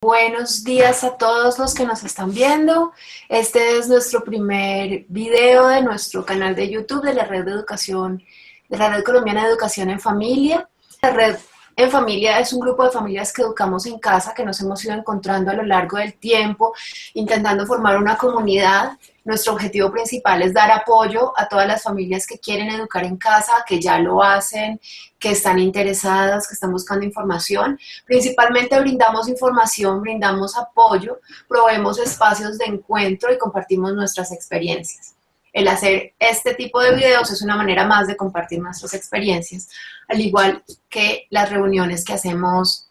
Buenos días a todos los que nos están viendo. Este es nuestro primer video de nuestro canal de YouTube de la Red de Educación, de la Red Colombiana de Educación en Familia. La Red en Familia es un grupo de familias que educamos en casa, que nos hemos ido encontrando a lo largo del tiempo, intentando formar una comunidad. Nuestro objetivo principal es dar apoyo a todas las familias que quieren educar en casa, que ya lo hacen, que están interesadas, que están buscando información. Principalmente brindamos información, brindamos apoyo, proveemos espacios de encuentro y compartimos nuestras experiencias. El hacer este tipo de videos es una manera más de compartir nuestras experiencias, al igual que las reuniones que hacemos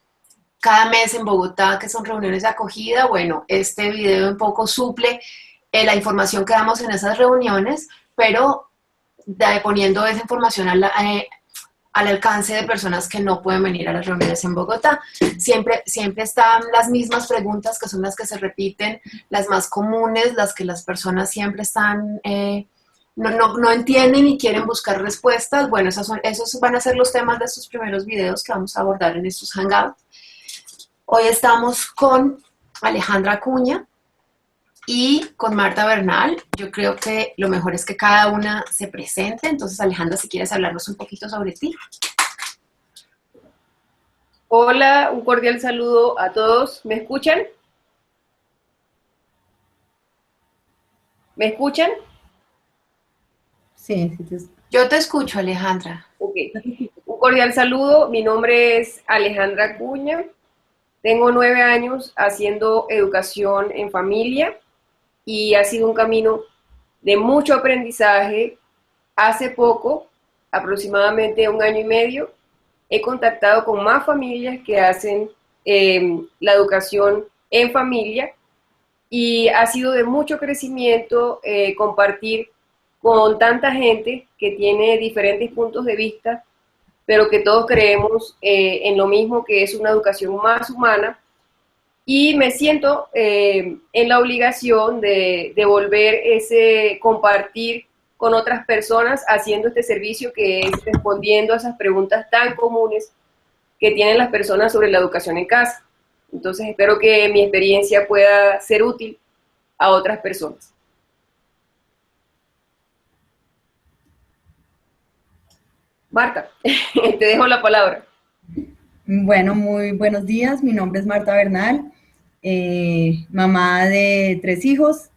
cada mes en Bogotá, que son reuniones de acogida. Bueno, este video un poco suple la información que damos en esas reuniones, pero poniendo esa información al alcance de personas que no pueden venir a las reuniones en Bogotá. Siempre están las mismas preguntas, que son las que se repiten, las más comunes, las que las personas siempre están, no entienden y quieren buscar respuestas. Bueno, esos van a ser los temas de estos primeros videos que vamos a abordar en estos Hangouts. Hoy estamos con Alejandra Acuña y con Marta Bernal. Yo creo que lo mejor es que cada una se presente. Entonces, Alejandra, si quieres hablarnos un poquito sobre ti. Hola, un cordial saludo a todos. ¿Me escuchan? ¿Me escuchan? Sí, Yo te escucho, Alejandra. Ok. Un cordial saludo. Mi nombre es Alejandra Acuña. Tengo 9 años haciendo educación en familia y ha sido un camino de mucho aprendizaje. Hace poco, aproximadamente 1 año y medio, he contactado con más familias que hacen la educación en familia y ha sido de mucho crecimiento compartir con tanta gente que tiene diferentes puntos de vista, pero que todos creemos en lo mismo, que es una educación más humana. Y me siento en la obligación de devolver ese compartir con otras personas, haciendo este servicio que es respondiendo a esas preguntas tan comunes que tienen las personas sobre la educación en casa. Entonces espero que mi experiencia pueda ser útil a otras personas. Marta, te dejo la palabra. Bueno, muy buenos días. Mi nombre es Marta Bernal, mamá de 3 hijos.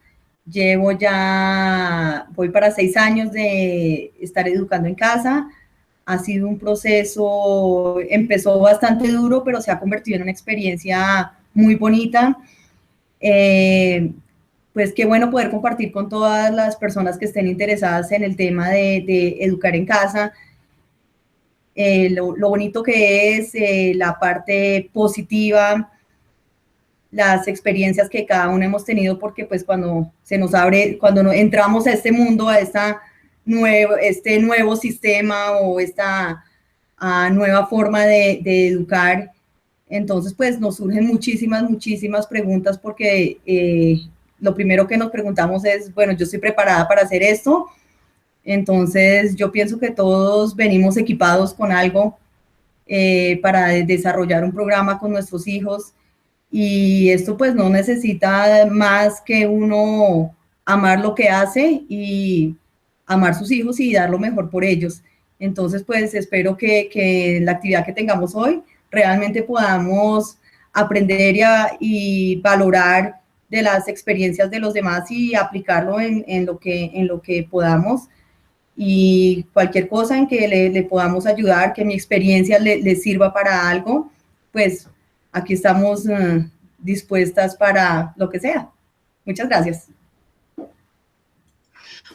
Voy para 6 años de estar educando en casa. Ha sido un proceso, empezó bastante duro, pero se ha convertido en una experiencia muy bonita. Pues qué bueno poder compartir con todas las personas que estén interesadas en el tema de educar en casa. Lo bonito que es, la parte positiva, las experiencias que cada uno hemos tenido, porque pues cuando se nos abre, cuando entramos a este mundo, a este nuevo sistema o esta nueva forma de educar, entonces pues nos surgen muchísimas preguntas, porque lo primero que nos preguntamos es, bueno, yo estoy preparada para hacer esto. Entonces, yo pienso que todos venimos equipados con algo para desarrollar un programa con nuestros hijos, y esto pues no necesita más que uno amar lo que hace y amar sus hijos y dar lo mejor por ellos. Entonces, pues espero que la actividad que tengamos hoy realmente podamos aprender y valorar de las experiencias de los demás y aplicarlo en lo que podamos. Y cualquier cosa en que le podamos ayudar, que mi experiencia le sirva para algo, pues aquí estamos dispuestas para lo que sea. Muchas gracias.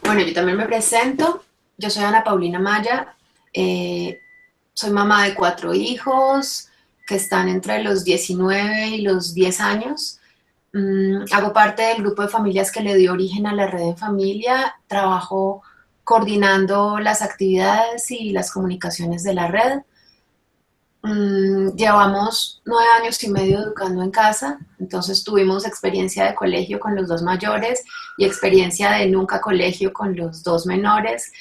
Bueno, yo también me presento. Yo soy Ana Paulina Maya. Soy mamá de 4 hijos que están entre los 19 y los 10 años. Hago parte del grupo de familias que le dio origen a la Red en Familia. Trabajo coordinando las actividades y las comunicaciones de la red. Llevamos 9 años y medio educando en casa, entonces tuvimos experiencia de colegio con los 2 mayores y experiencia de nunca colegio con los 2 menores.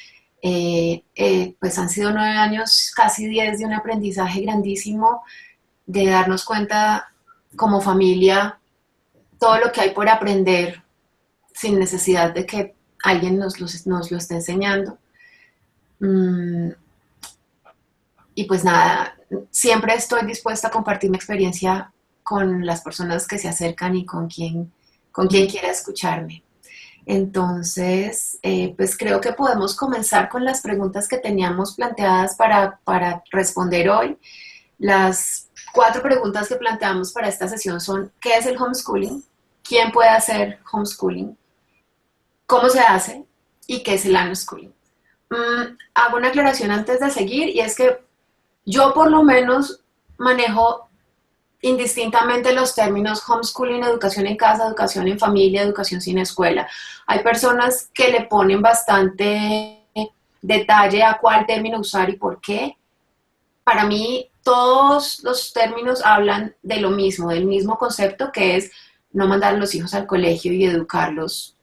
Pues han sido 9 años, casi 10, de un aprendizaje grandísimo, de darnos cuenta como familia todo lo que hay por aprender sin necesidad de que alguien nos lo esté enseñando. Y pues nada, siempre estoy dispuesta a compartir mi experiencia con las personas que se acercan y con quien quiera escucharme. Entonces, pues creo que podemos comenzar con las preguntas que teníamos planteadas para responder hoy. Las 4 preguntas que planteamos para esta sesión son: ¿qué es el homeschooling? ¿Quién puede hacer homeschooling? ¿Cómo se hace? ¿Y qué es el unschooling? Hago una aclaración antes de seguir, y es que yo por lo menos manejo indistintamente los términos homeschooling, educación en casa, educación en familia, educación sin escuela. Hay personas que le ponen bastante detalle a cuál término usar y por qué. Para mí, todos los términos hablan de lo mismo, del mismo concepto, que es no mandar a los hijos al colegio y educarlos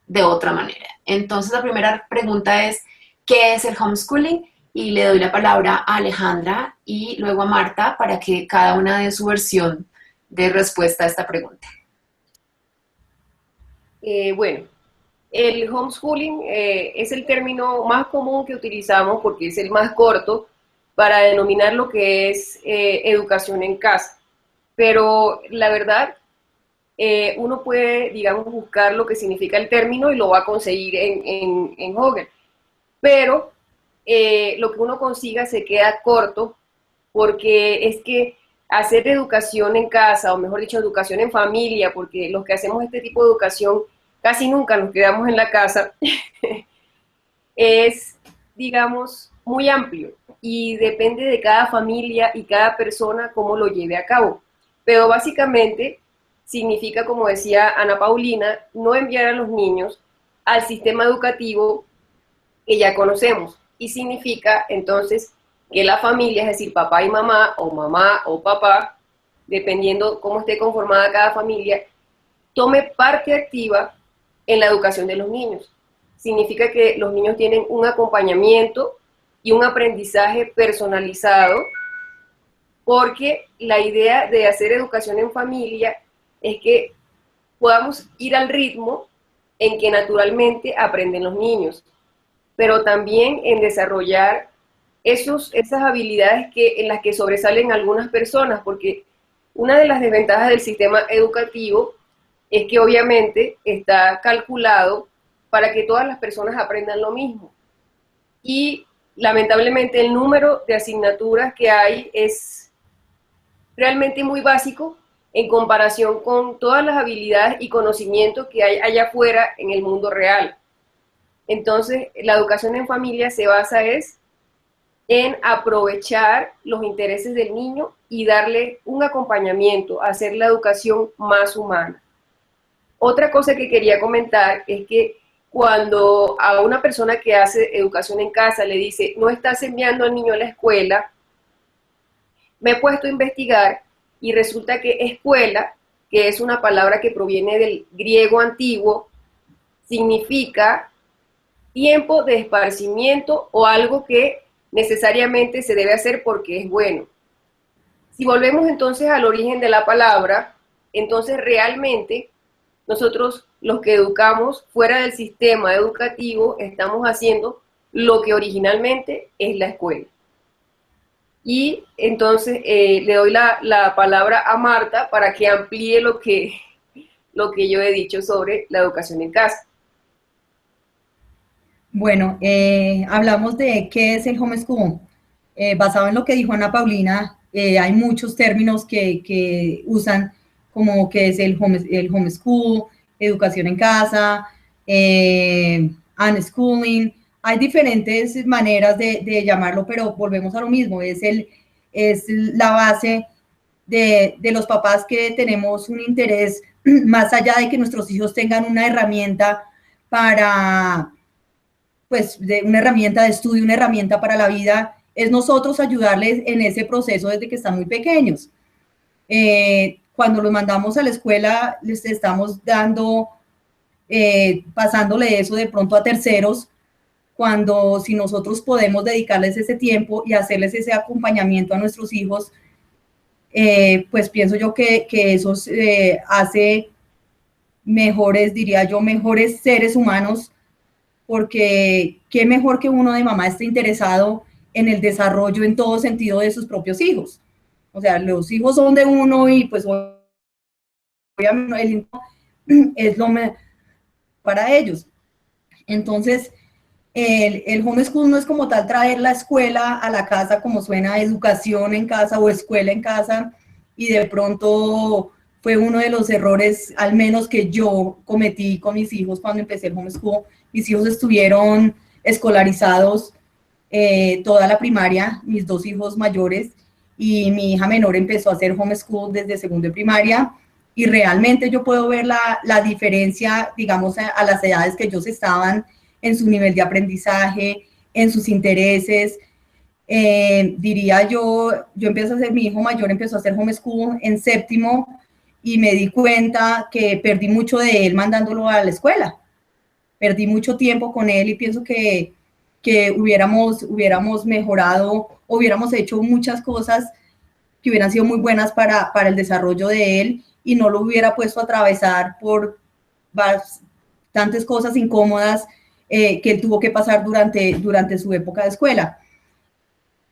de otra manera. Entonces, la primera pregunta es: ¿qué es el homeschooling? Y le doy la palabra a Alejandra y luego a Marta para que cada una dé su versión de respuesta a esta pregunta. Bueno, el homeschooling es el término más común que utilizamos porque es el más corto para denominar lo que es educación en casa. Pero la verdad, uno puede, digamos, buscar lo que significa el término y lo va a conseguir en Google. Pero lo que uno consiga se queda corto, porque es que hacer educación en casa, o mejor dicho, educación en familia, porque los que hacemos este tipo de educación casi nunca nos quedamos en la casa, es, digamos, muy amplio y depende de cada familia y cada persona cómo lo lleve a cabo. Pero básicamente significa, como decía Ana Paulina, no enviar a los niños al sistema educativo que ya conocemos. Y significa entonces que la familia, es decir, papá y mamá o papá, dependiendo cómo esté conformada cada familia, tome parte activa en la educación de los niños. Significa que los niños tienen un acompañamiento y un aprendizaje personalizado, porque la idea de hacer educación en familia es que podamos ir al ritmo en que naturalmente aprenden los niños, pero también en desarrollar esas habilidades en las que sobresalen algunas personas, porque una de las desventajas del sistema educativo es que obviamente está calculado para que todas las personas aprendan lo mismo. Y lamentablemente el número de asignaturas que hay es realmente muy básico en comparación con todas las habilidades y conocimientos que hay allá afuera en el mundo real. Entonces, la educación en familia se basa en aprovechar los intereses del niño y darle un acompañamiento, hacer la educación más humana. Otra cosa que quería comentar es que cuando a una persona que hace educación en casa le dice, no estás enviando al niño a la escuela, me he puesto a investigar y resulta que escuela, que es una palabra que proviene del griego antiguo, significa tiempo de esparcimiento o algo que necesariamente se debe hacer porque es bueno. Si volvemos entonces al origen de la palabra, entonces realmente nosotros los que educamos fuera del sistema educativo estamos haciendo lo que originalmente es la escuela. Y entonces le doy la palabra a Marta para que amplíe lo que yo he dicho sobre la educación en casa. Bueno, hablamos de qué es el homeschool. Basado en lo que dijo Ana Paulina, hay muchos términos que usan, como que es el homeschool, educación en casa, unschooling. Hay diferentes maneras de llamarlo, pero volvemos a lo mismo. Es la base de los papás que tenemos un interés más allá de que nuestros hijos tengan una herramienta una herramienta de estudio, una herramienta para la vida, es nosotros ayudarles en ese proceso desde que están muy pequeños. Cuando los mandamos a la escuela, les estamos pasándole eso de pronto a terceros, cuando si nosotros podemos dedicarles ese tiempo y hacerles ese acompañamiento a nuestros hijos, pues pienso yo que eso hace mejores, diría yo, mejores seres humanos, porque qué mejor que uno de mamá esté interesado en el desarrollo en todo sentido de sus propios hijos. O sea, los hijos son de uno y pues obviamente es lo mejor para ellos. Entonces, el homeschool no es como tal traer la escuela a la casa, como suena educación en casa o escuela en casa, y de pronto fue uno de los errores, al menos que yo cometí con mis hijos cuando empecé el homeschool. Mis hijos estuvieron escolarizados toda la primaria, mis dos hijos mayores, y mi hija menor empezó a hacer homeschool desde segundo de primaria, y realmente yo puedo ver la diferencia, digamos, a las edades que ellos estaban en su nivel de aprendizaje, en sus intereses. Diría yo empecé a hacer, mi hijo mayor empezó a hacer homeschool en séptimo y me di cuenta que perdí mucho de él mandándolo a la escuela. Perdí mucho tiempo con él y pienso que hubiéramos mejorado, hubiéramos hecho muchas cosas que hubieran sido muy buenas para el desarrollo de él y no lo hubiera puesto a atravesar por bastantes cosas incómodas que él tuvo que pasar durante su época de escuela.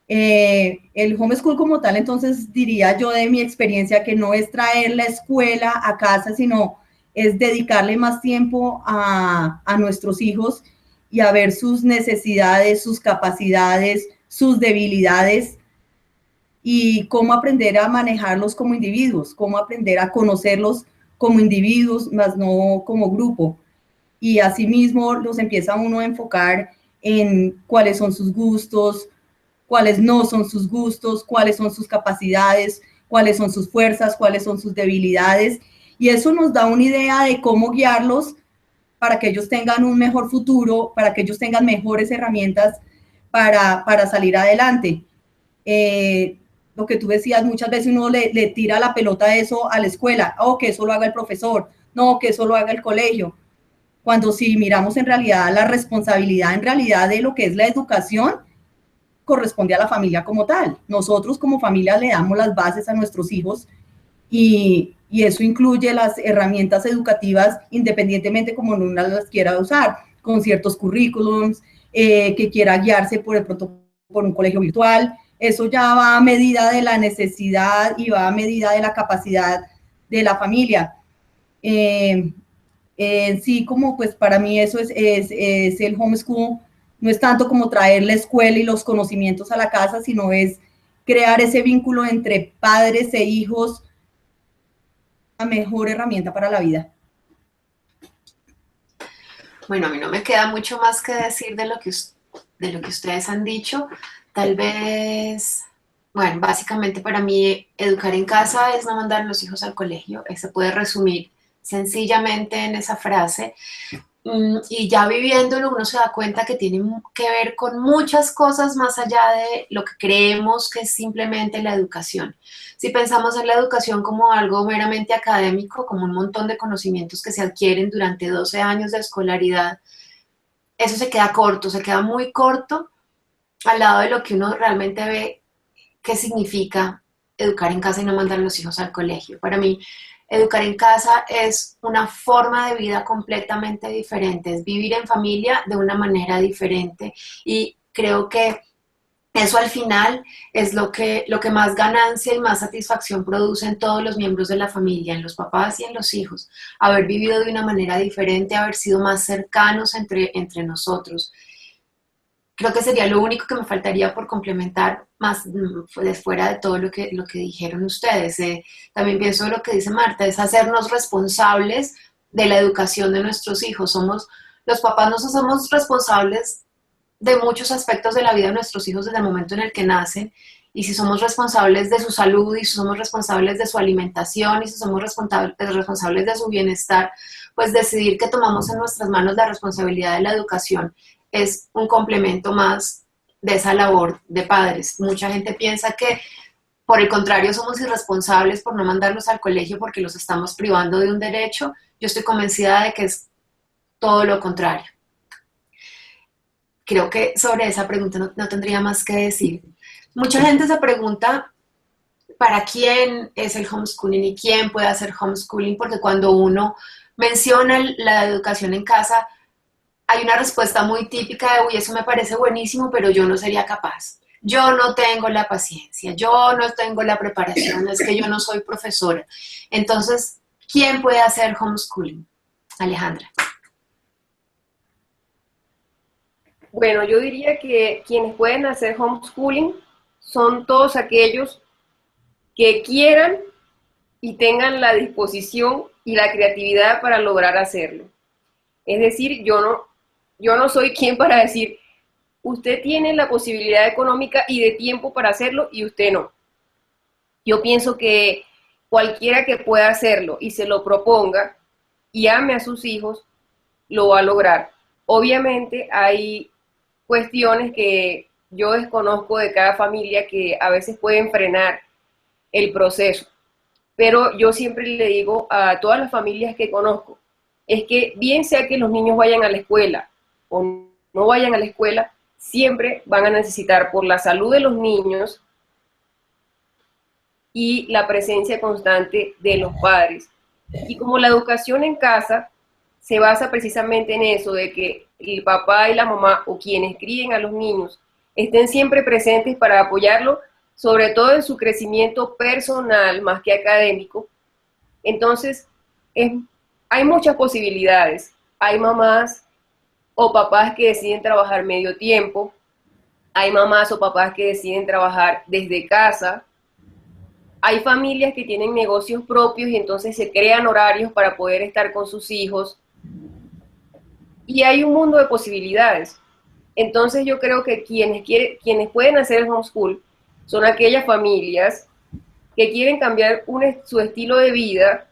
El homeschool como tal, entonces diría yo de mi experiencia que no es traer la escuela a casa, sino es dedicarle más tiempo a nuestros hijos y a ver sus necesidades, sus capacidades, sus debilidades y cómo aprender a manejarlos como individuos, cómo aprender a conocerlos como individuos, más no como grupo. Y asimismo los empieza uno a enfocar en cuáles son sus gustos, cuáles no son sus gustos, cuáles son sus capacidades, cuáles son sus fuerzas, cuáles son sus debilidades. Y eso nos da una idea de cómo guiarlos para que ellos tengan un mejor futuro, para que ellos tengan mejores herramientas para salir adelante. Lo que tú decías, muchas veces uno le tira la pelota eso a la escuela, o que eso lo haga el profesor, no, que eso lo haga el colegio. Cuando si miramos en realidad la responsabilidad en realidad de lo que es la educación, corresponde a la familia como tal. Nosotros como familia le damos las bases a nuestros hijos y eso incluye las herramientas educativas independientemente como uno las quiera usar, con ciertos currículums, que quiera guiarse por el pronto por un colegio virtual. Eso ya va a medida de la necesidad y va a medida de la capacidad de la familia. Sí, como pues para mí eso es el homeschool. No es tanto como traer la escuela y los conocimientos a la casa, sino es crear ese vínculo entre padres e hijos, la mejor herramienta para la vida. Bueno, a mí no me queda mucho más que decir de lo que ustedes han dicho. Tal vez, bueno, básicamente para mí educar en casa es no mandar a los hijos al colegio. Se puede resumir sencillamente en esa frase. Y ya viviéndolo uno se da cuenta que tiene que ver con muchas cosas más allá de lo que creemos que es simplemente la educación. Si pensamos en la educación como algo meramente académico, como un montón de conocimientos que se adquieren durante 12 años de escolaridad, eso se queda corto, se queda muy corto al lado de lo que uno realmente ve que significa educar en casa y no mandar a los hijos al colegio. Para mí, educar en casa es una forma de vida completamente diferente, es vivir en familia de una manera diferente y creo que eso al final es lo que más ganancia y más satisfacción produce en todos los miembros de la familia, en los papás y en los hijos, haber vivido de una manera diferente, haber sido más cercanos entre nosotros. Creo que sería lo único que me faltaría por complementar más fuera de todo lo que dijeron ustedes. También pienso lo que dice Marta, es hacernos responsables de la educación de nuestros hijos. Los papás no somos responsables de muchos aspectos de la vida de nuestros hijos desde el momento en el que nacen, y si somos responsables de su salud, y si somos responsables de su alimentación, y si somos responsables de su bienestar, pues decidir que tomamos en nuestras manos la responsabilidad de la educación es un complemento más de esa labor de padres. Mucha gente piensa que, por el contrario, somos irresponsables por no mandarlos al colegio porque los estamos privando de un derecho. Yo estoy convencida de que es todo lo contrario. Creo que sobre esa pregunta no tendría más que decir. Mucha gente se pregunta para quién es el homeschooling y quién puede hacer homeschooling, porque cuando uno menciona la educación en casa, hay una respuesta muy típica de, uy, eso me parece buenísimo, pero yo no sería capaz. Yo no tengo la paciencia, yo no tengo la preparación, es que yo no soy profesora. Entonces, ¿quién puede hacer homeschooling? Alejandra. Bueno, yo diría que quienes pueden hacer homeschooling son todos aquellos que quieran y tengan la disposición y la creatividad para lograr hacerlo. Es decir, yo no soy quien para decir, usted tiene la posibilidad económica y de tiempo para hacerlo y usted no. Yo pienso que cualquiera que pueda hacerlo y se lo proponga y ame a sus hijos, lo va a lograr. Obviamente hay cuestiones que yo desconozco de cada familia que a veces pueden frenar el proceso, pero yo siempre le digo a todas las familias que conozco, es que bien sea que los niños vayan a la escuela o no vayan a la escuela, siempre van a necesitar por la salud de los niños y la presencia constante de los padres. Y como la educación en casa se basa precisamente en eso, de que el papá y la mamá o quienes críen a los niños estén siempre presentes para apoyarlo, sobre todo en su crecimiento personal más que académico, entonces hay muchas posibilidades. Hay mamás o papás que deciden trabajar medio tiempo, hay mamás o papás que deciden trabajar desde casa, hay familias que tienen negocios propios y entonces se crean horarios para poder estar con sus hijos, y hay un mundo de posibilidades. Entonces yo creo que quienes pueden hacer el homeschool son aquellas familias que quieren cambiar su estilo de vida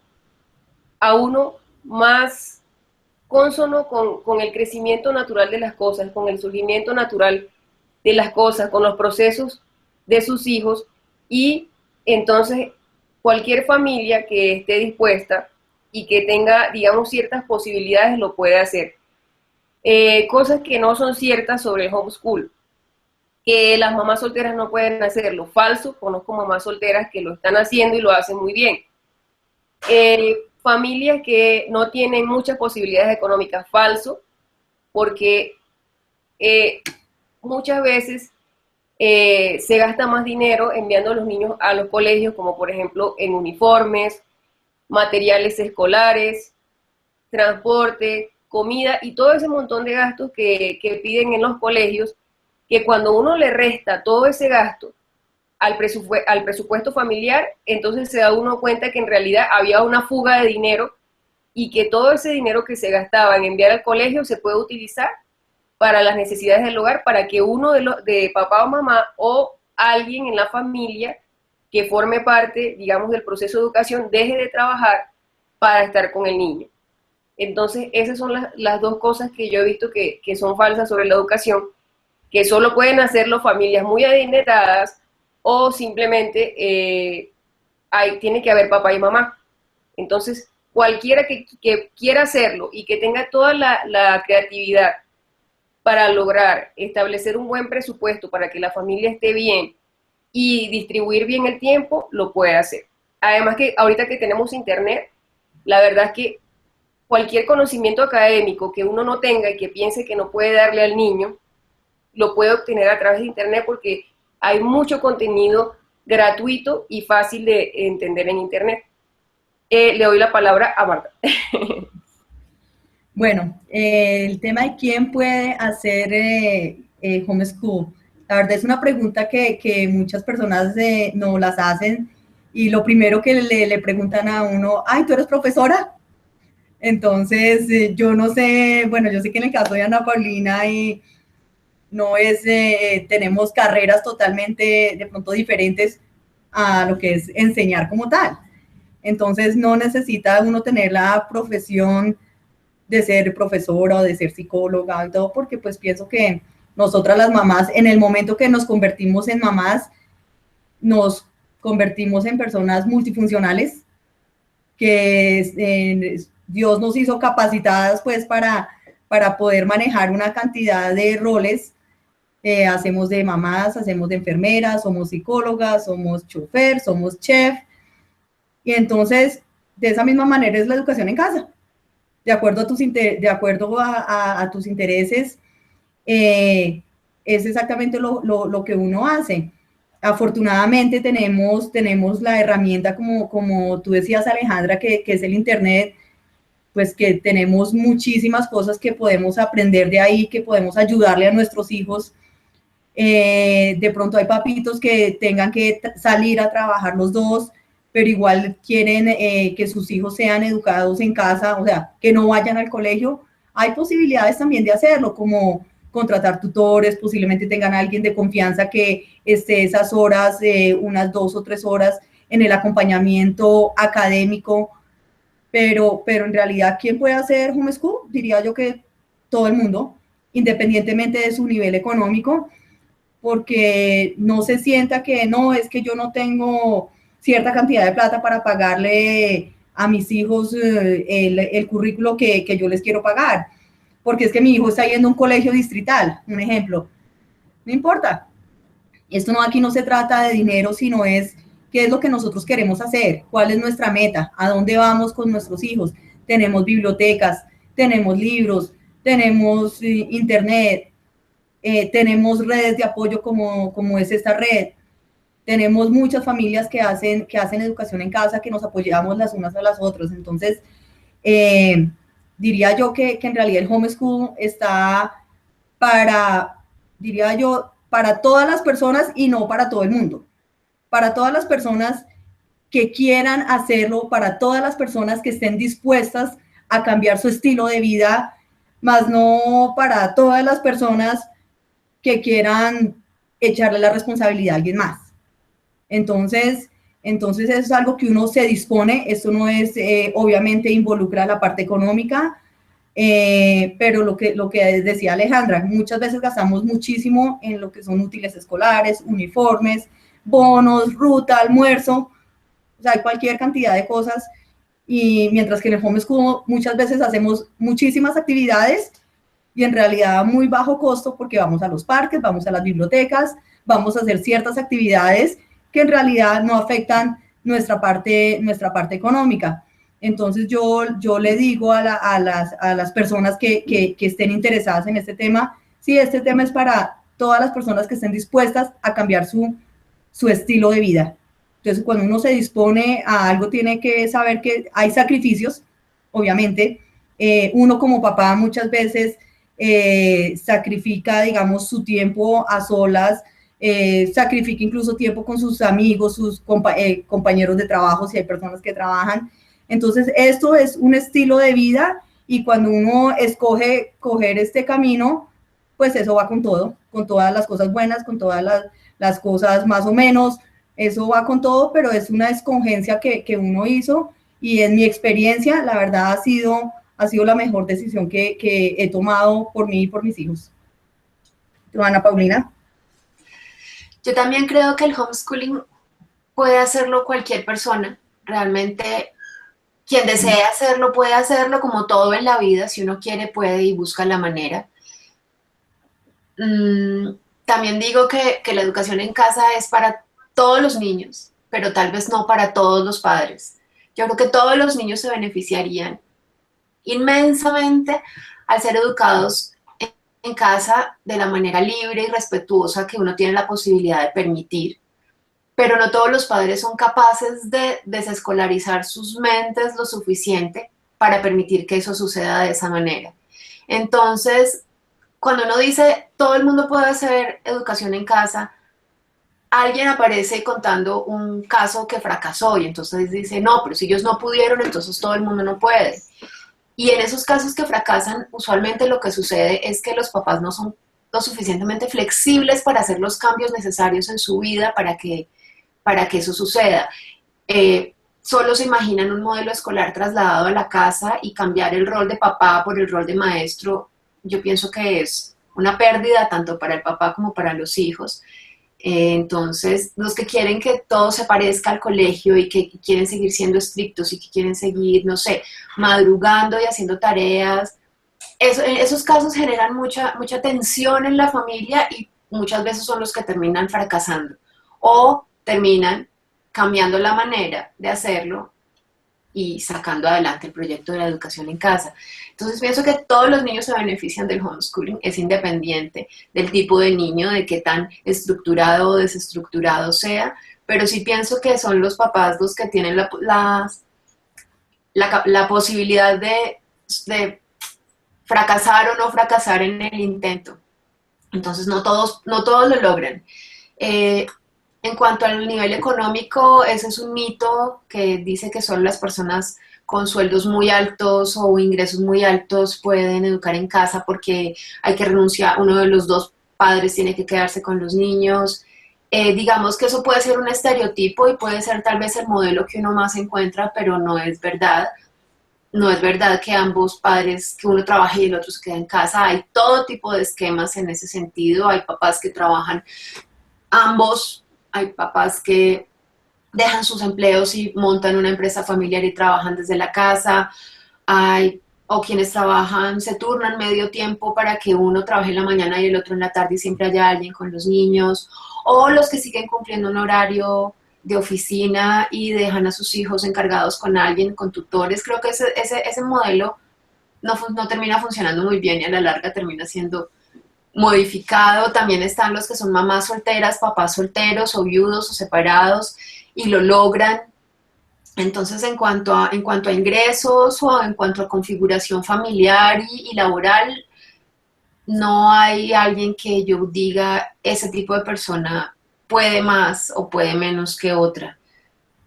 a uno más cónsono con el crecimiento natural de las cosas, con el surgimiento natural de las cosas, con los procesos de sus hijos, y entonces cualquier familia que esté dispuesta y que tenga, digamos, ciertas posibilidades lo puede hacer. Cosas que no son ciertas sobre el homeschool, que las mamás solteras no pueden hacerlo, falso. Conozco mamás solteras que lo están haciendo y lo hacen muy bien. Familias que no tienen muchas posibilidades económicas, falso, porque muchas veces se gasta más dinero enviando a los niños a los colegios, como por ejemplo en uniformes, materiales escolares, transporte, comida y todo ese montón de gastos que piden en los colegios, que cuando uno le resta todo ese gasto al presupuesto familiar, entonces se da uno cuenta que en realidad había una fuga de dinero y que todo ese dinero que se gastaba en enviar al colegio se puede utilizar para las necesidades del hogar, para que uno de papá o mamá o alguien en la familia que forme parte, digamos, del proceso de educación deje de trabajar para estar con el niño. Entonces, esas son las dos cosas que yo he visto que son falsas sobre la educación, que solo pueden hacerlo familias muy adineradas o simplemente tiene que haber papá y mamá. Entonces, cualquiera que quiera hacerlo y que tenga toda la creatividad para lograr establecer un buen presupuesto para que la familia esté bien y distribuir bien el tiempo, lo puede hacer. Además que ahorita que tenemos internet, la verdad es que cualquier conocimiento académico que uno no tenga y que piense que no puede darle al niño, lo puede obtener a través de internet, porque hay mucho contenido gratuito y fácil de entender en internet. Le doy la palabra a Marta. Bueno, el tema de quién puede hacer homeschool, la verdad es una pregunta que muchas personas no las hacen, y lo primero que le preguntan a uno, ay, ¿tú eres profesora? Entonces, yo no sé, bueno, yo sé que en el caso de Ana Paulina no es, tenemos carreras totalmente de pronto diferentes a lo que es enseñar como tal. Entonces, no necesita uno tener la profesión de ser profesora o de ser psicóloga y todo, porque pues pienso que nosotras las mamás, en el momento que nos convertimos en mamás, nos convertimos en personas multifuncionales, que Dios nos hizo capacitadas pues para poder manejar una cantidad de roles hacemos de mamás, hacemos de enfermeras, somos psicólogas, somos chofer, somos chef, y entonces de esa misma manera es la educación en casa, de acuerdo a tus intereses, es exactamente lo que uno hace. Afortunadamente tenemos la herramienta, como tú decías, Alejandra, que es el Internet, pues que tenemos muchísimas cosas que podemos aprender de ahí, que podemos ayudarle a nuestros hijos. De pronto hay papitos que tengan que salir a trabajar los dos, pero igual quieren que sus hijos sean educados en casa, o sea, que no vayan al colegio. Hay posibilidades también de hacerlo, como contratar tutores, posiblemente tengan a alguien de confianza que esté esas horas, unas 2 o 3 horas en el acompañamiento académico, pero en realidad, ¿quién puede hacer homeschool? Diría yo que todo el mundo, independientemente de su nivel económico, porque no se sienta que no, es que yo no tengo cierta cantidad de plata para pagarle a mis hijos el currículo que yo les quiero pagar, porque es que mi hijo está yendo a un colegio distrital, un ejemplo. No importa. Esto no, aquí no se trata de dinero, sino es qué es lo que nosotros queremos hacer, cuál es nuestra meta, a dónde vamos con nuestros hijos. Tenemos bibliotecas, tenemos libros, tenemos internet, tenemos redes de apoyo como es esta red. Tenemos muchas familias que hacen educación en casa, que nos apoyamos las unas a las otras. Entonces, diría yo que en realidad el homeschool está diría yo, para todas las personas y no para todo el mundo. Para todas las personas que quieran hacerlo, para todas las personas que estén dispuestas a cambiar su estilo de vida, más no para todas las personas que quieran echarle la responsabilidad a alguien más. Entonces eso es algo que uno se dispone, esto no es, obviamente involucra la parte económica, pero lo que decía Alejandra, muchas veces gastamos muchísimo en lo que son útiles escolares, uniformes, bonos, ruta, almuerzo, o sea, hay cualquier cantidad de cosas, y mientras que en el homeschool muchas veces hacemos muchísimas actividades y en realidad a muy bajo costo, porque vamos a los parques, vamos a las bibliotecas, vamos a hacer ciertas actividades que en realidad no afectan nuestra parte económica. Entonces yo le digo a las personas que estén interesadas en este tema, sí, este tema es para todas las personas que estén dispuestas a cambiar su estilo de vida. Entonces, cuando uno se dispone a algo, tiene que saber que hay sacrificios, obviamente. Uno como papá muchas veces sacrifica, digamos, su tiempo a solas, sacrifica incluso tiempo con sus amigos, sus compañeros de trabajo, si hay personas que trabajan. Entonces, esto es un estilo de vida, y cuando uno escoge coger este camino, pues eso va con todo, con todas las cosas buenas, con todas las cosas más o menos, eso va con todo, pero es una escogencia que uno hizo, y en mi experiencia, la verdad, ha sido la mejor decisión que he tomado por mí y por mis hijos. ¿Tú, Ana Paulina? Yo también creo que el homeschooling puede hacerlo cualquier persona. Realmente, quien desee hacerlo puede hacerlo, como todo en la vida. Si uno quiere, puede y busca la manera. También digo que la educación en casa es para todos los niños, pero tal vez no para todos los padres. Yo creo que todos los niños se beneficiarían inmensamente al ser educados en casa de la manera libre y respetuosa que uno tiene la posibilidad de permitir, pero no todos los padres son capaces de desescolarizar sus mentes lo suficiente para permitir que eso suceda de esa manera. Entonces, cuando uno dice todo el mundo puede hacer educación en casa, alguien aparece contando un caso que fracasó y entonces dice, no, pero si ellos no pudieron, entonces todo el mundo no puede. Y en esos casos que fracasan, usualmente lo que sucede es que los papás no son lo suficientemente flexibles para hacer los cambios necesarios en su vida para que eso suceda. Solo se imaginan un modelo escolar trasladado a la casa, y cambiar el rol de papá por el rol de maestro, yo pienso que es una pérdida tanto para el papá como para los hijos. Entonces, los que quieren que todo se parezca al colegio y que quieren seguir siendo estrictos y que quieren seguir, no sé, madrugando y haciendo tareas, esos casos generan mucha tensión en la familia, y muchas veces son los que terminan fracasando o terminan cambiando la manera de hacerlo y sacando adelante el proyecto de la educación en casa. Entonces pienso que todos los niños se benefician del homeschooling, es independiente del tipo de niño, de qué tan estructurado o desestructurado sea, pero sí pienso que son los papás los que tienen la posibilidad de fracasar o no fracasar en el intento. Entonces no todos lo logran. En cuanto al nivel económico, ese es un mito que dice que solo las personas con sueldos muy altos o ingresos muy altos pueden educar en casa porque hay que renunciar, uno de los dos padres tiene que quedarse con los niños. Digamos que eso puede ser un estereotipo y puede ser tal vez el modelo que uno más encuentra, pero no es verdad. No es verdad que ambos padres, que uno trabaje y el otro se quede en casa. Hay todo tipo de esquemas en ese sentido. Hay papás que trabajan ambos, hay papás que dejan sus empleos y montan una empresa familiar y trabajan desde la casa. O quienes trabajan, se turnan medio tiempo para que uno trabaje en la mañana y el otro en la tarde y siempre haya alguien con los niños. O los que siguen cumpliendo un horario de oficina y dejan a sus hijos encargados con alguien, con tutores. Creo que ese modelo no termina funcionando muy bien y a la larga termina siendo modificado. También están los que son mamás solteras, papás solteros o viudos o separados y lo logran. Entonces, en cuanto a ingresos o en cuanto a configuración familiar y laboral, no hay alguien que yo diga ese tipo de persona puede más o puede menos que otra.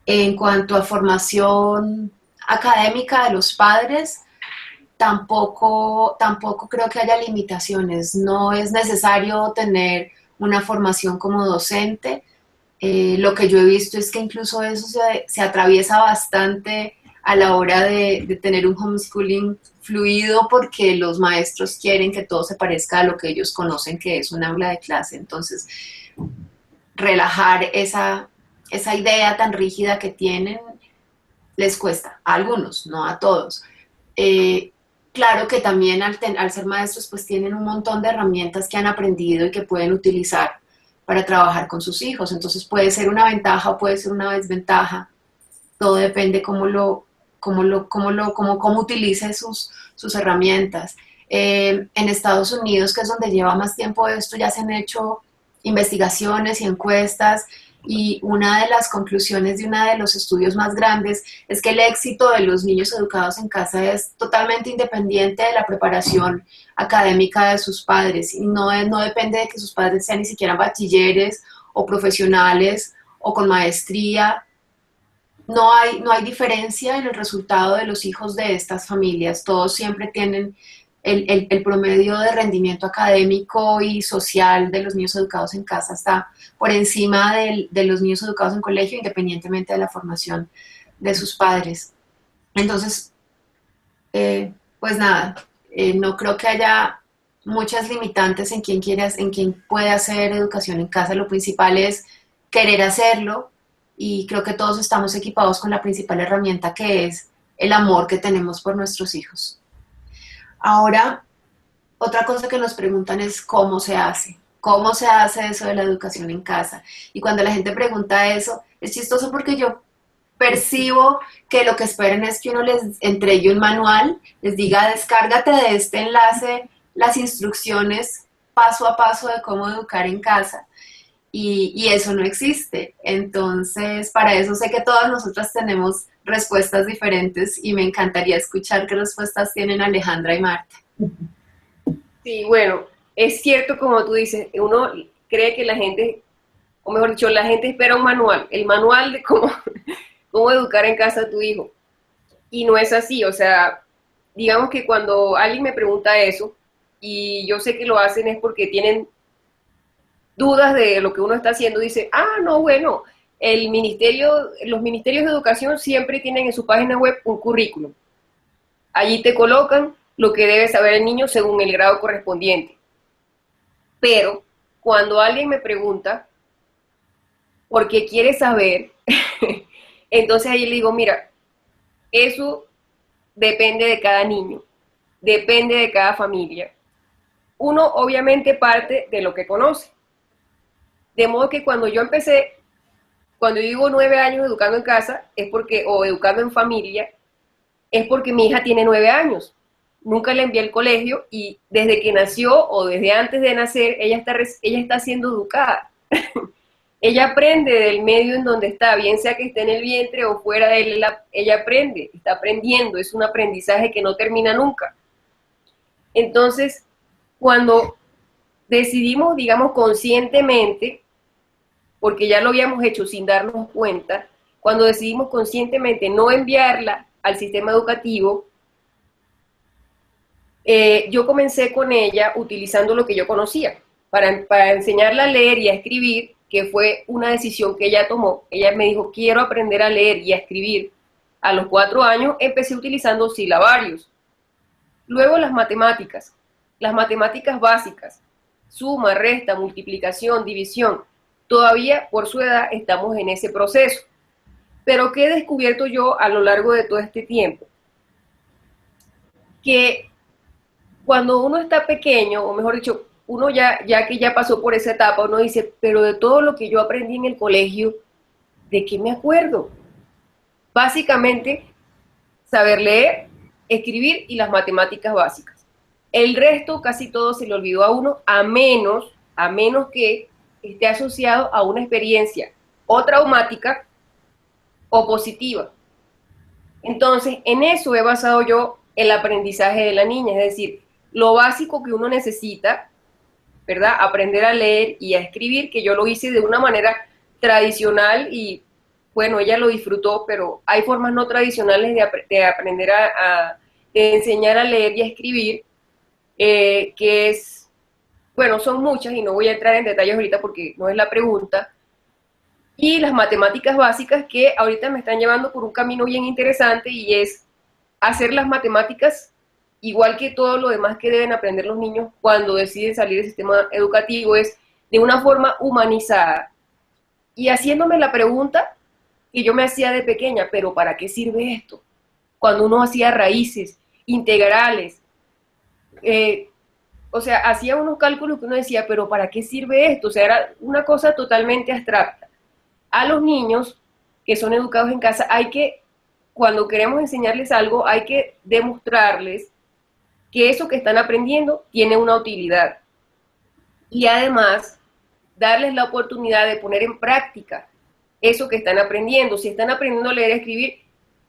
En cuanto a formación académica de los padres, tampoco creo que haya limitaciones. No es necesario tener una formación como docente. Lo que yo he visto es que incluso eso se atraviesa bastante a la hora de tener un homeschooling fluido porque los maestros quieren que todo se parezca a lo que ellos conocen que es un aula de clase. Entonces, relajar esa idea tan rígida que tienen les cuesta, a algunos, no a todos. Claro que también al ser maestros pues tienen un montón de herramientas que han aprendido y que pueden utilizar para trabajar con sus hijos, entonces puede ser una ventaja o puede ser una desventaja, todo depende cómo utilice sus herramientas. En Estados Unidos, que es donde lleva más tiempo esto, ya se han hecho investigaciones y encuestas y una de las conclusiones de uno de los estudios más grandes es que el éxito de los niños educados en casa es totalmente independiente de la preparación académica de sus padres y no depende de que sus padres sean ni siquiera bachilleres o profesionales o con maestría. No hay diferencia en el resultado de los hijos de estas familias, todos siempre tienen el promedio de rendimiento académico y social de los niños educados en casa está por encima de los niños educados en colegio, independientemente de la formación de sus padres. Entonces, pues nada, no creo que haya muchas limitantes en quien puede hacer educación en casa. Lo principal es querer hacerlo y creo que todos estamos equipados con la principal herramienta que es el amor que tenemos por nuestros hijos. Ahora, otra cosa que nos preguntan es cómo se hace eso de la educación en casa. Y cuando la gente pregunta eso, es chistoso porque yo percibo que lo que esperan es que uno les entregue un manual, les diga descárgate de este enlace las instrucciones paso a paso de cómo educar en casa. Y eso no existe. Entonces, para eso sé que todas nosotras tenemos respuestas diferentes y me encantaría escuchar qué respuestas tienen Alejandra y Marta. Sí, bueno, es cierto como tú dices, uno cree que la gente, o mejor dicho, la gente espera un manual, el manual de cómo educar en casa a tu hijo. Y no es así, o sea, digamos que cuando alguien me pregunta eso, y yo sé que lo hacen es porque tienen dudas de lo que uno está haciendo, dice, no, bueno, los ministerios de educación siempre tienen en su página web un currículum. Allí te colocan lo que debe saber el niño según el grado correspondiente. Pero cuando alguien me pregunta por qué quiere saber, entonces ahí le digo, mira, eso depende de cada niño, depende de cada familia. Uno obviamente parte de lo que conoce. De modo que cuando yo empecé, cuando yo digo 9 años educando en casa, es porque, o educando en familia, es porque mi hija tiene 9 años. Nunca la envié al colegio y desde que nació o desde antes de nacer, ella está siendo educada. Ella aprende del medio en donde está, bien sea que esté en el vientre o fuera de él, ella aprende, está aprendiendo, es un aprendizaje que no termina nunca. Entonces, cuando decidimos, digamos, conscientemente, porque ya lo habíamos hecho sin darnos cuenta, cuando decidimos conscientemente no enviarla al sistema educativo, yo comencé con ella utilizando lo que yo conocía, para enseñarla a leer y a escribir, que fue una decisión que ella tomó. Ella me dijo, quiero aprender a leer y a escribir. A los 4 años empecé utilizando silabarios. Luego las matemáticas básicas, suma, resta, multiplicación, división. Todavía por su edad estamos en ese proceso. Pero ¿qué he descubierto yo a lo largo de todo este tiempo? Que cuando uno está pequeño, o mejor dicho, uno ya que ya pasó por esa etapa, uno dice, pero de todo lo que yo aprendí en el colegio, ¿de qué me acuerdo? Básicamente, saber leer, escribir y las matemáticas básicas. El resto casi todo se le olvidó a uno, a menos que esté asociado a una experiencia o traumática o positiva. Entonces, en eso he basado yo el aprendizaje de la niña, es decir, lo básico que uno necesita, ¿verdad? Aprender a leer y a escribir, que yo lo hice de una manera tradicional y, bueno, ella lo disfrutó, pero hay formas no tradicionales de aprender de enseñar a leer y a escribir, que es, bueno, son muchas y no voy a entrar en detalles ahorita porque no es la pregunta, y las matemáticas básicas que ahorita me están llevando por un camino bien interesante y es hacer las matemáticas igual que todo lo demás que deben aprender los niños cuando deciden salir del sistema educativo, es de una forma humanizada. Y haciéndome la pregunta que yo me hacía de pequeña, pero ¿para qué sirve esto? Cuando uno hacía raíces, integrales, o sea, hacía unos cálculos que uno decía, pero ¿para qué sirve esto? O sea, era una cosa totalmente abstracta. A los niños que son educados en casa, cuando queremos enseñarles algo, hay que demostrarles que eso que están aprendiendo tiene una utilidad. Y además, darles la oportunidad de poner en práctica eso que están aprendiendo. Si están aprendiendo a leer y a escribir,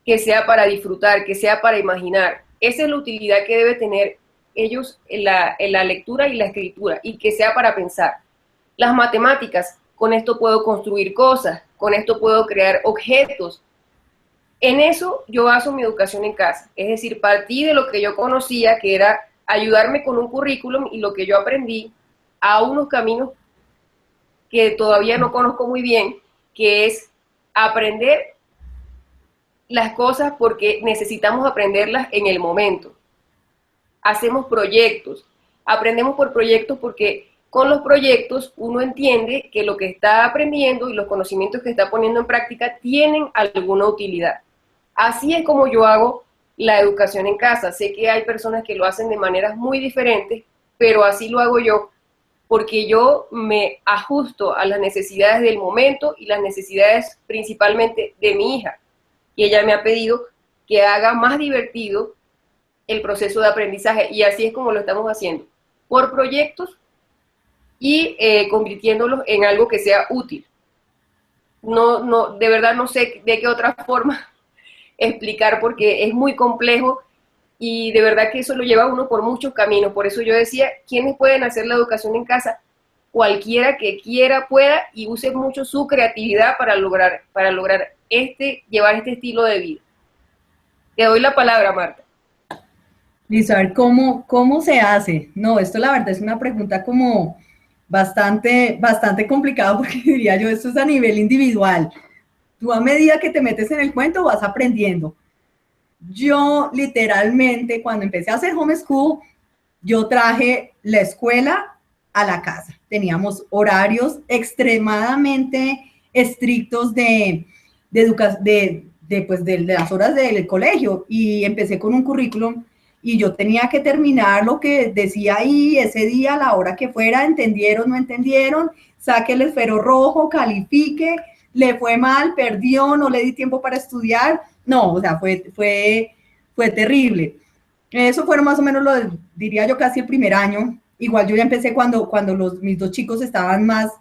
que sea para disfrutar, que sea para imaginar. Esa es la utilidad que debe tener ellos en la lectura y la escritura, y que sea para pensar. Las matemáticas, con esto puedo construir cosas, con esto puedo crear objetos. En eso yo baso mi educación en casa, es decir, partí de lo que yo conocía, que era ayudarme con un currículum y lo que yo aprendí a unos caminos que todavía no conozco muy bien, que es aprender las cosas porque necesitamos aprenderlas en el momento. Hacemos proyectos, aprendemos por proyectos porque con los proyectos uno entiende que lo que está aprendiendo y los conocimientos que está poniendo en práctica tienen alguna utilidad. Así es como yo hago la educación en casa. Sé que hay personas que lo hacen de maneras muy diferentes, pero así lo hago yo, porque yo me ajusto a las necesidades del momento y las necesidades principalmente de mi hija. Y ella me ha pedido que haga más divertido el proceso de aprendizaje, y así es como lo estamos haciendo, por proyectos y convirtiéndolos en algo que sea útil. De verdad no sé de qué otra forma explicar porque es muy complejo y de verdad que eso lo lleva a uno por muchos caminos. Por eso yo decía, ¿quiénes pueden hacer la educación en casa? Cualquiera que quiera, pueda y use mucho su creatividad para lograr llevar este estilo de vida. Te doy la palabra, Marta. Listo, a ver, ¿cómo se hace? No, esto la verdad es una pregunta como bastante complicada porque diría yo, esto es a nivel individual. Tú a medida que te metes en el cuento vas aprendiendo. Yo literalmente cuando empecé a hacer homeschool, yo traje la escuela a la casa. Teníamos horarios extremadamente estrictos de las horas del colegio y empecé con un currículum y yo tenía que terminar lo que decía ahí ese día, a la hora que fuera, entendieron, no entendieron, saque el esfero rojo, califique, le fue mal, perdió, no le di tiempo para estudiar, no, o sea, fue terrible. Eso fueron más o menos diría yo, casi el primer año. Igual yo ya empecé cuando mis dos chicos estaban más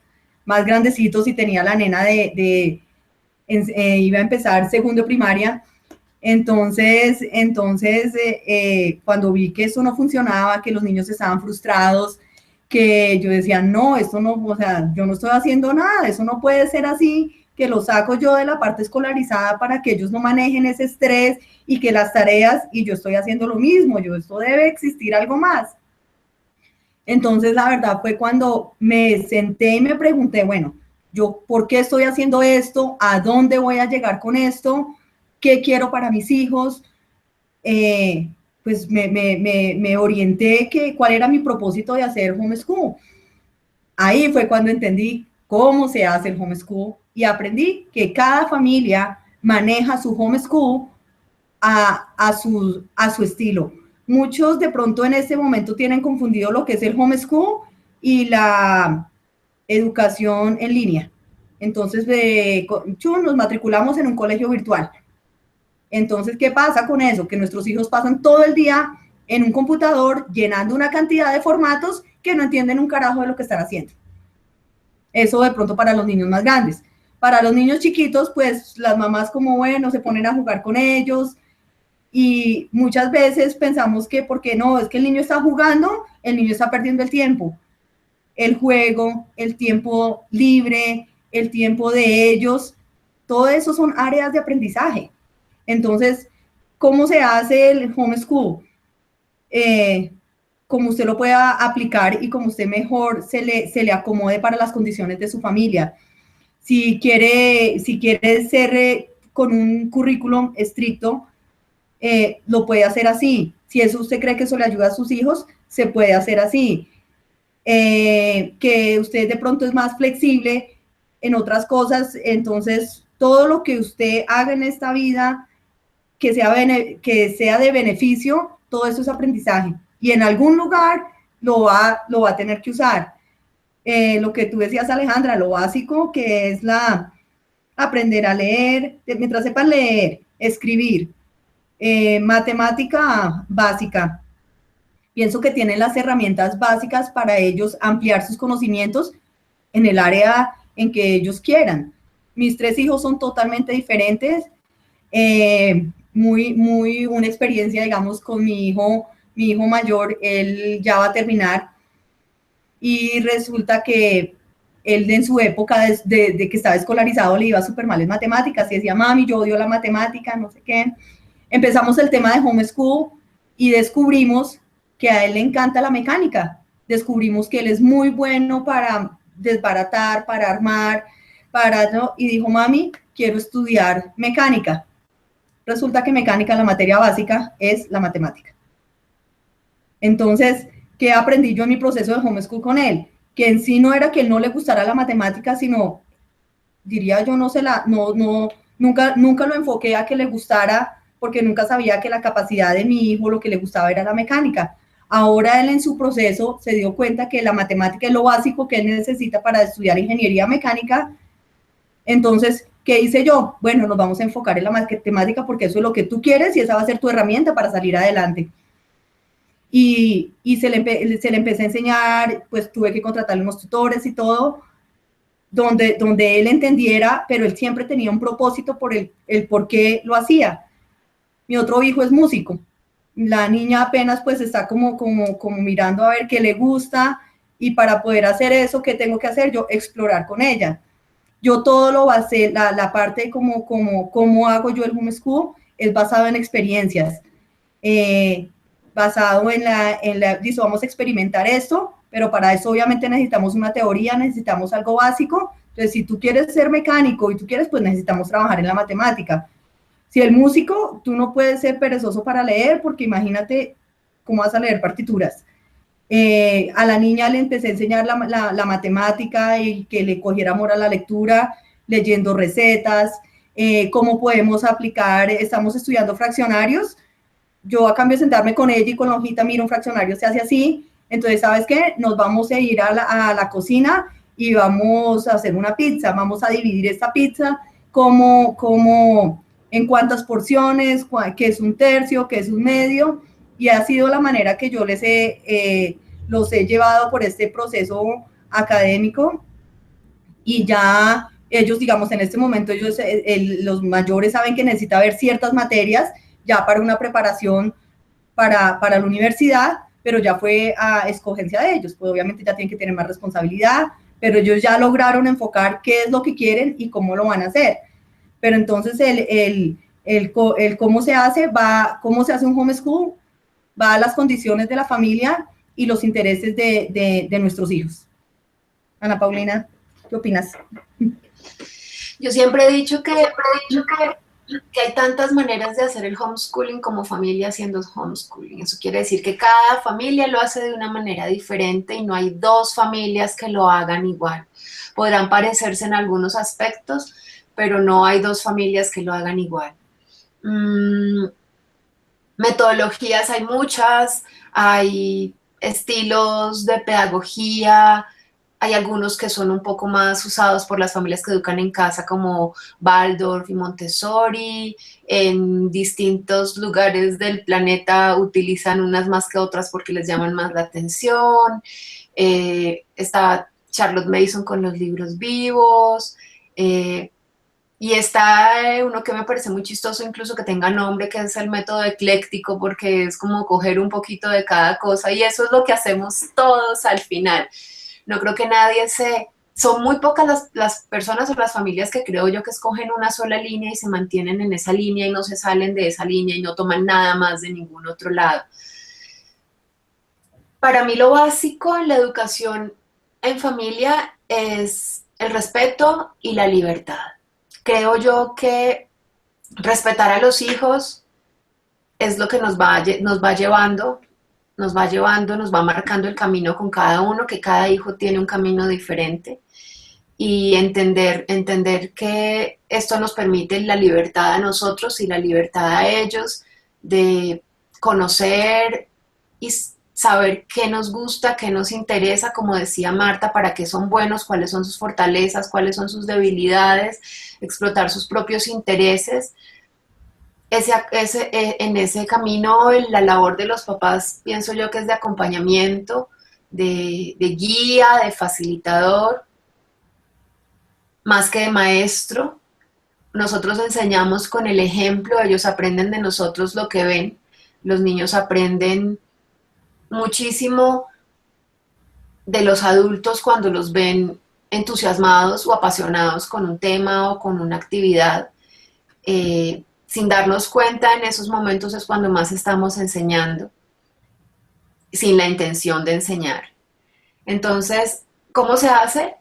grandecitos y tenía la nena iba a empezar segundo de primaria. Entonces cuando vi que eso no funcionaba, que los niños estaban frustrados, que yo decía, no, esto no, o sea, yo no estoy haciendo nada, eso no puede ser así, que lo saco yo de la parte escolarizada para que ellos no manejen ese estrés y que las tareas, y yo estoy haciendo lo mismo, esto debe existir algo más. Entonces, la verdad fue cuando me senté y me pregunté, bueno, yo, ¿por qué estoy haciendo esto? ¿A dónde voy a llegar con esto? ¿Qué quiero para mis hijos? Pues me orienté cuál era mi propósito de hacer homeschool. Ahí fue cuando entendí cómo se hace el homeschool y aprendí que cada familia maneja su homeschool a su estilo. Muchos de pronto en este momento tienen confundido lo que es el homeschool y la educación en línea. Entonces, nos matriculamos en un colegio virtual. Entonces, ¿qué pasa con eso? Que nuestros hijos pasan todo el día en un computador llenando una cantidad de formatos que no entienden un carajo de lo que están haciendo. Eso de pronto para los niños más grandes. Para los niños chiquitos, pues las mamás como, bueno, se ponen a jugar con ellos y muchas veces pensamos que porque no, es que el niño está jugando, el niño está perdiendo el tiempo. El juego, el tiempo libre, el tiempo de ellos, todo eso son áreas de aprendizaje. Entonces, ¿cómo se hace el homeschool? Como usted lo pueda aplicar y como usted mejor se le acomode para las condiciones de su familia. Si quiere ser con un currículum estricto, lo puede hacer así. Si eso usted cree que eso le ayuda a sus hijos, se puede hacer así. Que usted de pronto es más flexible en otras cosas, entonces todo lo que usted haga en esta vida que sea de beneficio, todo eso es aprendizaje y en algún lugar lo va a tener que usar. Lo que tú decías, Alejandra, lo básico que es aprender a leer, mientras sepan leer, escribir, matemática básica. Pienso que tienen las herramientas básicas para ellos ampliar sus conocimientos en el área en que ellos quieran. Mis 3 hijos son totalmente diferentes. Una experiencia, digamos, con mi hijo mayor, él ya va a terminar y resulta que él en su época de que estaba escolarizado le iba súper mal en matemáticas y decía, mami, yo odio la matemática, no sé qué. Empezamos el tema de homeschool y descubrimos que a él le encanta la mecánica. Descubrimos que él es muy bueno para desbaratar, para armar, ¿no? Y dijo, mami, quiero estudiar mecánica. Resulta que mecánica, la materia básica, es la matemática. Entonces, ¿qué aprendí yo en mi proceso de homeschool con él? Que en sí no era que él no le gustara la matemática, sino, diría yo, nunca lo enfoqué a que le gustara, porque nunca sabía que la capacidad de mi hijo, lo que le gustaba era la mecánica. Ahora él en su proceso se dio cuenta que la matemática es lo básico que él necesita para estudiar ingeniería mecánica. Entonces, ¿qué hice yo? Bueno, nos vamos a enfocar en la matemática porque eso es lo que tú quieres y esa va a ser tu herramienta para salir adelante. Y se le empecé a enseñar, pues tuve que contratarle unos tutores y todo, donde él entendiera, pero él siempre tenía un propósito por el por qué lo hacía. Mi otro hijo es músico. La niña apenas pues está como mirando a ver qué le gusta y para poder hacer eso, ¿qué tengo que hacer? Yo explorar con ella. Yo todo lo basé, la parte cómo hago yo el homeschool es basado en experiencias. Basado dice, vamos a experimentar esto, pero para eso obviamente necesitamos una teoría, necesitamos algo básico. Entonces, si tú quieres ser mecánico y tú quieres, pues necesitamos trabajar en la matemática. Si el músico, tú no puedes ser perezoso para leer, porque imagínate cómo vas a leer partituras. A la niña le empecé a enseñar la matemática y que le cogiera amor a la lectura, leyendo recetas, cómo podemos aplicar, estamos estudiando fraccionarios, yo a cambio de sentarme con ella y con la hojita, mira, un fraccionario se hace así, entonces, ¿sabes qué? Nos vamos a ir a la cocina y vamos a hacer una pizza, vamos a dividir esta pizza en cuántas porciones, qué es un tercio, qué es un medio, y ha sido la manera que yo los he llevado por este proceso académico, y ya ellos, digamos, en este momento, los mayores saben que necesita ver ciertas materias ya para una preparación para la universidad, pero ya fue a escogencia de ellos, pues obviamente ya tienen que tener más responsabilidad, pero ellos ya lograron enfocar qué es lo que quieren y cómo lo van a hacer. Pero entonces el cómo se hace un homeschool, va a las condiciones de la familia y los intereses de nuestros hijos. Ana Paulina, ¿qué opinas? Yo siempre he dicho que hay tantas maneras de hacer el homeschooling como familia haciendo homeschooling. Eso quiere decir que cada familia lo hace de una manera diferente y no hay dos familias que lo hagan igual. Podrán parecerse en algunos aspectos, pero no hay dos familias que lo hagan igual. Metodologías hay muchas, hay estilos de pedagogía, hay algunos que son un poco más usados por las familias que educan en casa, como Waldorf y Montessori. En distintos lugares del planeta utilizan unas más que otras porque les llaman más la atención. Está Charlotte Mason con los libros vivos. Y está uno que me parece muy chistoso, incluso que tenga nombre, que es el método ecléctico, porque es como coger un poquito de cada cosa, y eso es lo que hacemos todos al final. No creo que son muy pocas las personas o las familias que creo yo que escogen una sola línea y se mantienen en esa línea y no se salen de esa línea y no toman nada más de ningún otro lado. Para mí lo básico en la educación en familia es el respeto y la libertad. Creo yo que respetar a los hijos es lo que nos va llevando, nos va marcando el camino con cada uno, que cada hijo tiene un camino diferente, y entender que esto nos permite la libertad a nosotros y la libertad a ellos de conocer y saber qué nos gusta, qué nos interesa, como decía Marta, para qué son buenos, cuáles son sus fortalezas, cuáles son sus debilidades, explotar sus propios intereses. En ese camino, la labor de los papás, pienso yo que es de acompañamiento, de guía, de facilitador, más que de maestro. Nosotros enseñamos con el ejemplo, ellos aprenden de nosotros lo que ven. Los niños aprenden muchísimo de los adultos cuando los ven entusiasmados o apasionados con un tema o con una actividad. Sin darnos cuenta, en esos momentos es cuando más estamos enseñando, sin la intención de enseñar. Entonces, ¿cómo se hace?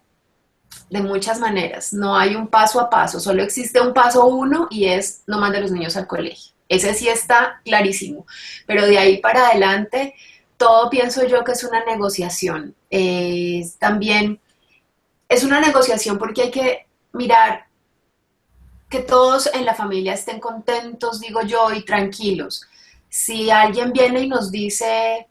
De muchas maneras. No hay un paso a paso, solo existe un paso uno, y es no mande a los niños al colegio. Ese sí está clarísimo. Pero de ahí para adelante, todo pienso yo que es una negociación. También es una negociación porque hay que mirar que todos en la familia estén contentos, digo yo, y tranquilos. Si alguien viene y nos dice,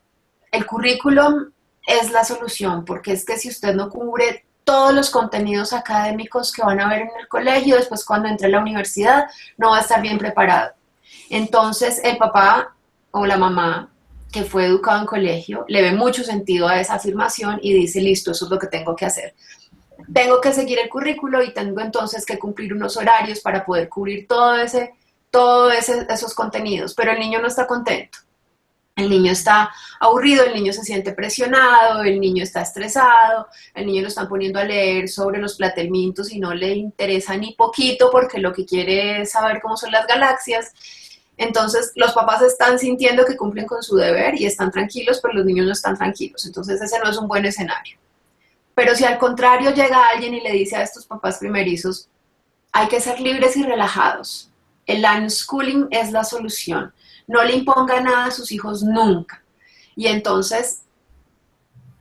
el currículum es la solución, porque es que si usted no cubre todos los contenidos académicos que van a ver en el colegio, después cuando entre a la universidad no va a estar bien preparado. Entonces el papá o la mamá que fue educado en colegio le ve mucho sentido a esa afirmación y dice, listo, eso es lo que tengo que hacer. Tengo que seguir el currículo y tengo entonces que cumplir unos horarios para poder cubrir esos contenidos, pero el niño no está contento. El niño está aburrido, el niño se siente presionado, el niño está estresado, el niño lo están poniendo a leer sobre los platelmintos y no le interesa ni poquito porque lo que quiere es saber cómo son las galaxias. Entonces los papás están sintiendo que cumplen con su deber y están tranquilos, pero los niños no están tranquilos. Entonces ese no es un buen escenario. Pero si al contrario llega alguien y le dice a estos papás primerizos, hay que ser libres y relajados, el unschooling es la solución, no le imponga nada a sus hijos nunca. Y entonces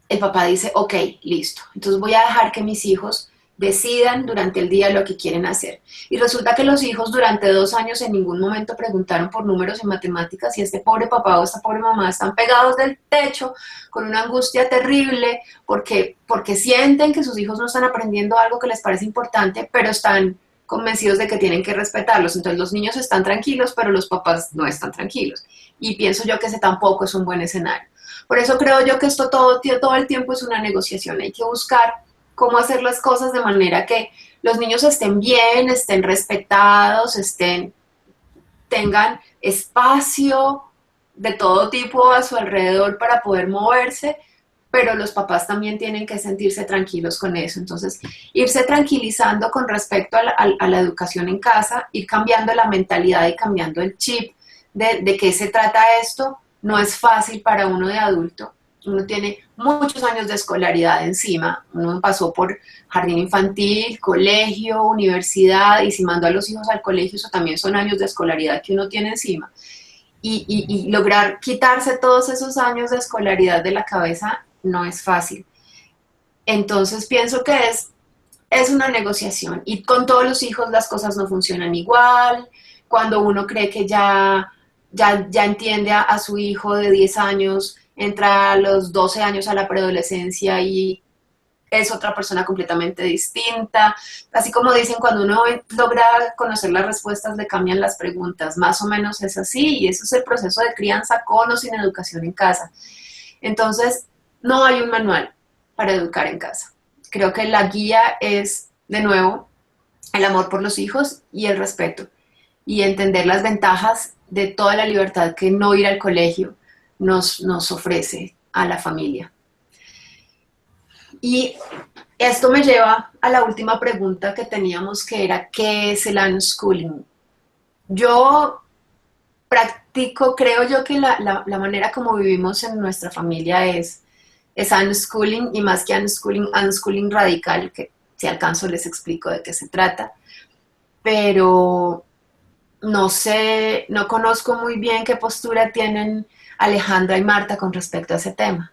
el papá dice, ok, listo, entonces voy a dejar que mis hijos decidan durante el día lo que quieren hacer. Y resulta que los hijos durante 2 años en ningún momento preguntaron por números en matemáticas y este pobre papá o esta pobre mamá están pegados del techo con una angustia terrible porque sienten que sus hijos no están aprendiendo algo que les parece importante, pero están convencidos de que tienen que respetarlos. Entonces los niños están tranquilos, pero los papás no están tranquilos. Y pienso yo que ese tampoco es un buen escenario. Por eso creo yo que esto todo el tiempo es una negociación. Hay que buscar cómo hacer las cosas de manera que los niños estén bien, estén respetados, tengan espacio de todo tipo a su alrededor para poder moverse, pero los papás también tienen que sentirse tranquilos con eso. Entonces, irse tranquilizando con respecto a la educación en casa, ir cambiando la mentalidad y cambiando el chip de qué se trata esto, no es fácil para uno de adulto. Uno tiene muchos años de escolaridad encima, uno pasó por jardín infantil, colegio, universidad, y si mandó a los hijos al colegio, eso también son años de escolaridad que uno tiene encima. Y lograr quitarse todos esos años de escolaridad de la cabeza no es fácil. Entonces pienso que es una negociación, y con todos los hijos las cosas no funcionan igual. Cuando uno cree que ya entiende a su hijo de 10 años, entra a los 12 años a la preadolescencia y es otra persona completamente distinta. Así como dicen, cuando uno logra conocer las respuestas, le cambian las preguntas. Más o menos es así, y eso es el proceso de crianza con o sin educación en casa. Entonces, no hay un manual para educar en casa. Creo que la guía es, de nuevo, el amor por los hijos y el respeto, y entender las ventajas de toda la libertad que no ir al colegio nos ofrece a la familia. Y esto me lleva a la última pregunta que teníamos, que era, ¿qué es el unschooling? Yo practico, creo yo que la manera como vivimos en nuestra familia es unschooling, y más que unschooling radical, que si alcanzo les explico de qué se trata, pero no sé, no conozco muy bien qué postura tienen Alejandra y Marta con respecto a ese tema.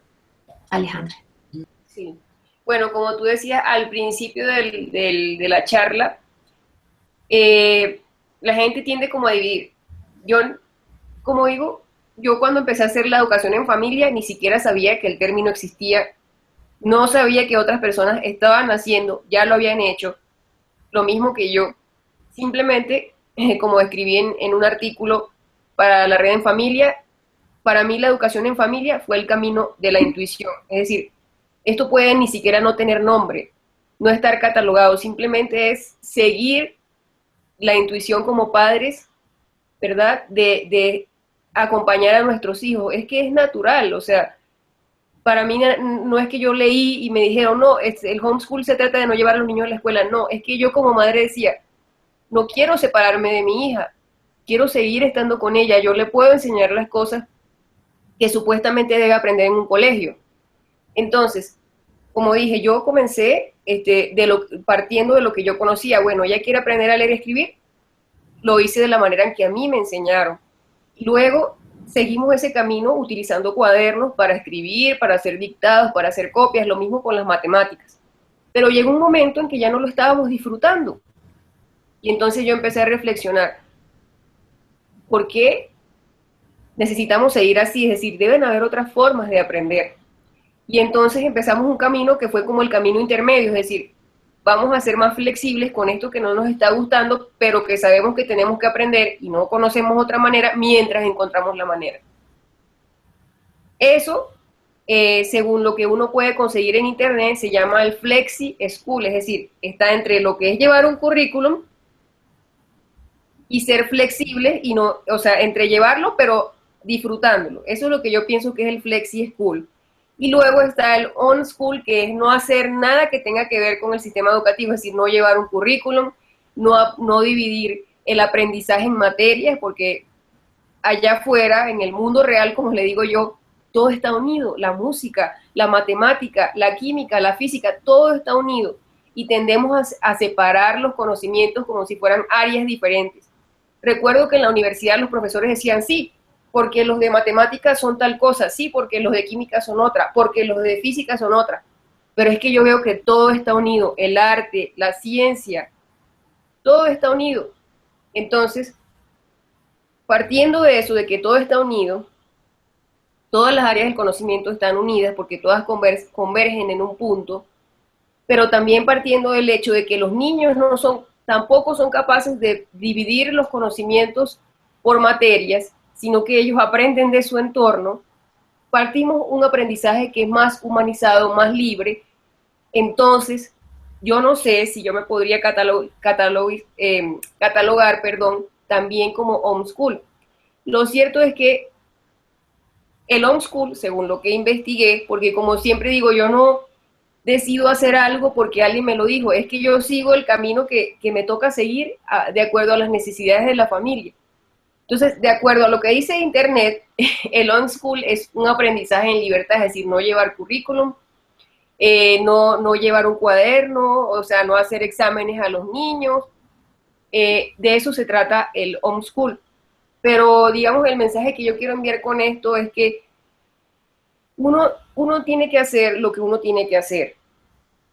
Alejandra. Sí. Bueno, como tú decías al principio de la charla, la gente tiende como a dividir. Yo, como digo, yo cuando empecé a hacer la educación en familia ni siquiera sabía que el término existía, no sabía que otras personas estaban haciendo, ya lo habían hecho, lo mismo que yo. Simplemente, como escribí en un artículo para la red en familia, para mí la educación en familia fue el camino de la intuición. Es decir, esto puede ni siquiera no tener nombre, no estar catalogado, simplemente es seguir la intuición como padres, ¿verdad? De acompañar a nuestros hijos. Es que es natural, o sea, para mí no es que yo leí y me dijeron, no, el homeschool se trata de no llevar a los niños a la escuela, no, es que yo como madre decía, no quiero separarme de mi hija, quiero seguir estando con ella, yo le puedo enseñar las cosas que supuestamente debe aprender en un colegio. Entonces, como dije, yo comencé partiendo de lo que yo conocía. Bueno, ella quiere aprender a leer y escribir, lo hice de la manera en que a mí me enseñaron. Luego seguimos ese camino utilizando cuadernos para escribir, para hacer dictados, para hacer copias, lo mismo con las matemáticas. Pero llegó un momento en que ya no lo estábamos disfrutando. Y entonces yo empecé a reflexionar, ¿por qué necesitamos seguir así? Es decir, deben haber otras formas de aprender. Y entonces empezamos un camino que fue como el camino intermedio, es decir, vamos a ser más flexibles con esto que no nos está gustando, pero que sabemos que tenemos que aprender y no conocemos otra manera mientras encontramos la manera. Eso, según lo que uno puede conseguir en internet, se llama el Flexi School, es decir, está entre lo que es llevar un currículum y ser flexible, y no, o sea, entre llevarlo pero disfrutándolo. Eso es lo que yo pienso que es el Flexi School. Y luego está el On School, que es no hacer nada que tenga que ver con el sistema educativo, es decir, no llevar un currículum, no dividir el aprendizaje en materias, porque allá afuera, en el mundo real, como le digo yo, todo está unido, la música, la matemática, la química, la física, todo está unido, y tendemos a separar los conocimientos como si fueran áreas diferentes. Recuerdo que en la universidad los profesores decían, sí, porque los de matemáticas son tal cosa, sí, porque los de química son otra, porque los de física son otra, pero es que yo veo que todo está unido, el arte, la ciencia, todo está unido. Entonces, partiendo de eso, de que todo está unido, todas las áreas del conocimiento están unidas porque todas convergen en un punto, pero también partiendo del hecho de que los niños tampoco son capaces de dividir los conocimientos por materias, sino que ellos aprenden de su entorno, partimos un aprendizaje que es más humanizado, más libre. Entonces, yo no sé si yo me podría catalogar, también como homeschool. Lo cierto es que el homeschool, según lo que investigué, porque como siempre digo, yo no decido hacer algo porque alguien me lo dijo, es que yo sigo el camino que me toca seguir de acuerdo a las necesidades de la familia. Entonces, de acuerdo a lo que dice Internet, el homeschool es un aprendizaje en libertad, es decir, no llevar currículum, no llevar un cuaderno, o sea, no hacer exámenes a los niños. De eso se trata el homeschool. Pero, digamos, el mensaje que yo quiero enviar con esto es que uno tiene que hacer lo que uno tiene que hacer.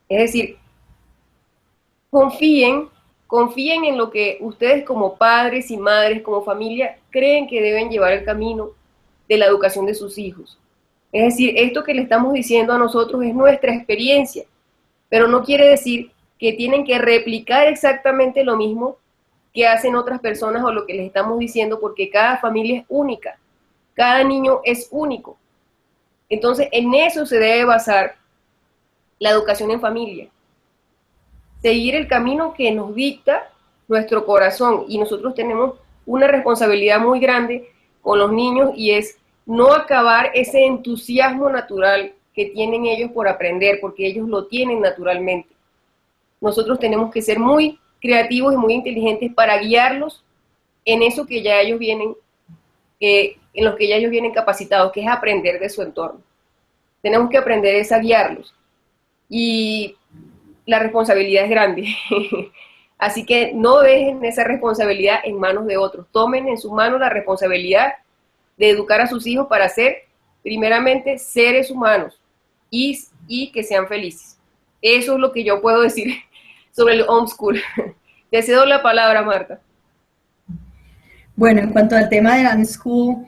Es decir, confíen en lo que ustedes como padres y madres, como familia, creen que deben llevar el camino de la educación de sus hijos. Es decir, esto que le estamos diciendo a nosotros es nuestra experiencia, pero no quiere decir que tienen que replicar exactamente lo mismo que hacen otras personas o lo que les estamos diciendo, porque cada familia es única, cada niño es único. Entonces, en eso se debe basar la educación en familia. Seguir el camino que nos dicta nuestro corazón, y nosotros tenemos una responsabilidad muy grande con los niños, y es no acabar ese entusiasmo natural que tienen ellos por aprender, porque ellos lo tienen naturalmente. Nosotros tenemos que ser muy creativos y muy inteligentes para guiarlos en eso que ya ellos vienen, en los que ya ellos vienen capacitados, que es aprender de su entorno. Tenemos que aprender a guiarlos, y la responsabilidad es grande. Así que no dejen esa responsabilidad en manos de otros. Tomen en sus manos la responsabilidad de educar a sus hijos para ser, primeramente, seres humanos y que sean felices. Eso es lo que yo puedo decir sobre el homeschool. Te cedo la palabra, Marta. Bueno, en cuanto al tema del homeschool,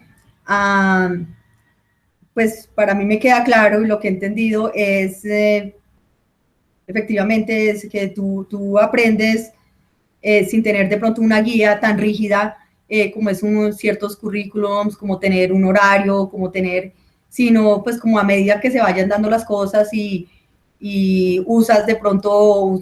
pues para mí me queda claro, y lo que he entendido es, efectivamente, es que tú aprendes sin tener de pronto una guía tan rígida como es ciertos currículums, como tener un horario, como tener, sino pues como a medida que se vayan dando las cosas y usas de pronto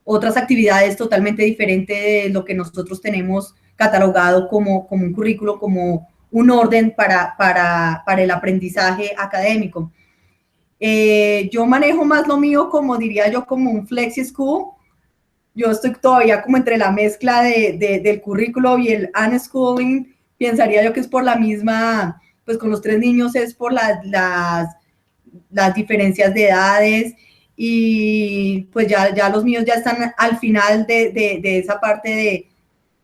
otras actividades totalmente diferentes de lo que nosotros tenemos catalogado como un currículo, como un orden para el aprendizaje académico. Yo manejo más lo mío como, diría yo, como un flexi school. Yo estoy todavía como entre la mezcla del currículo y el unschooling. Pensaría yo que es por la misma, pues con los 3 niños es por las diferencias de edades, y pues ya los míos ya están al final de esa parte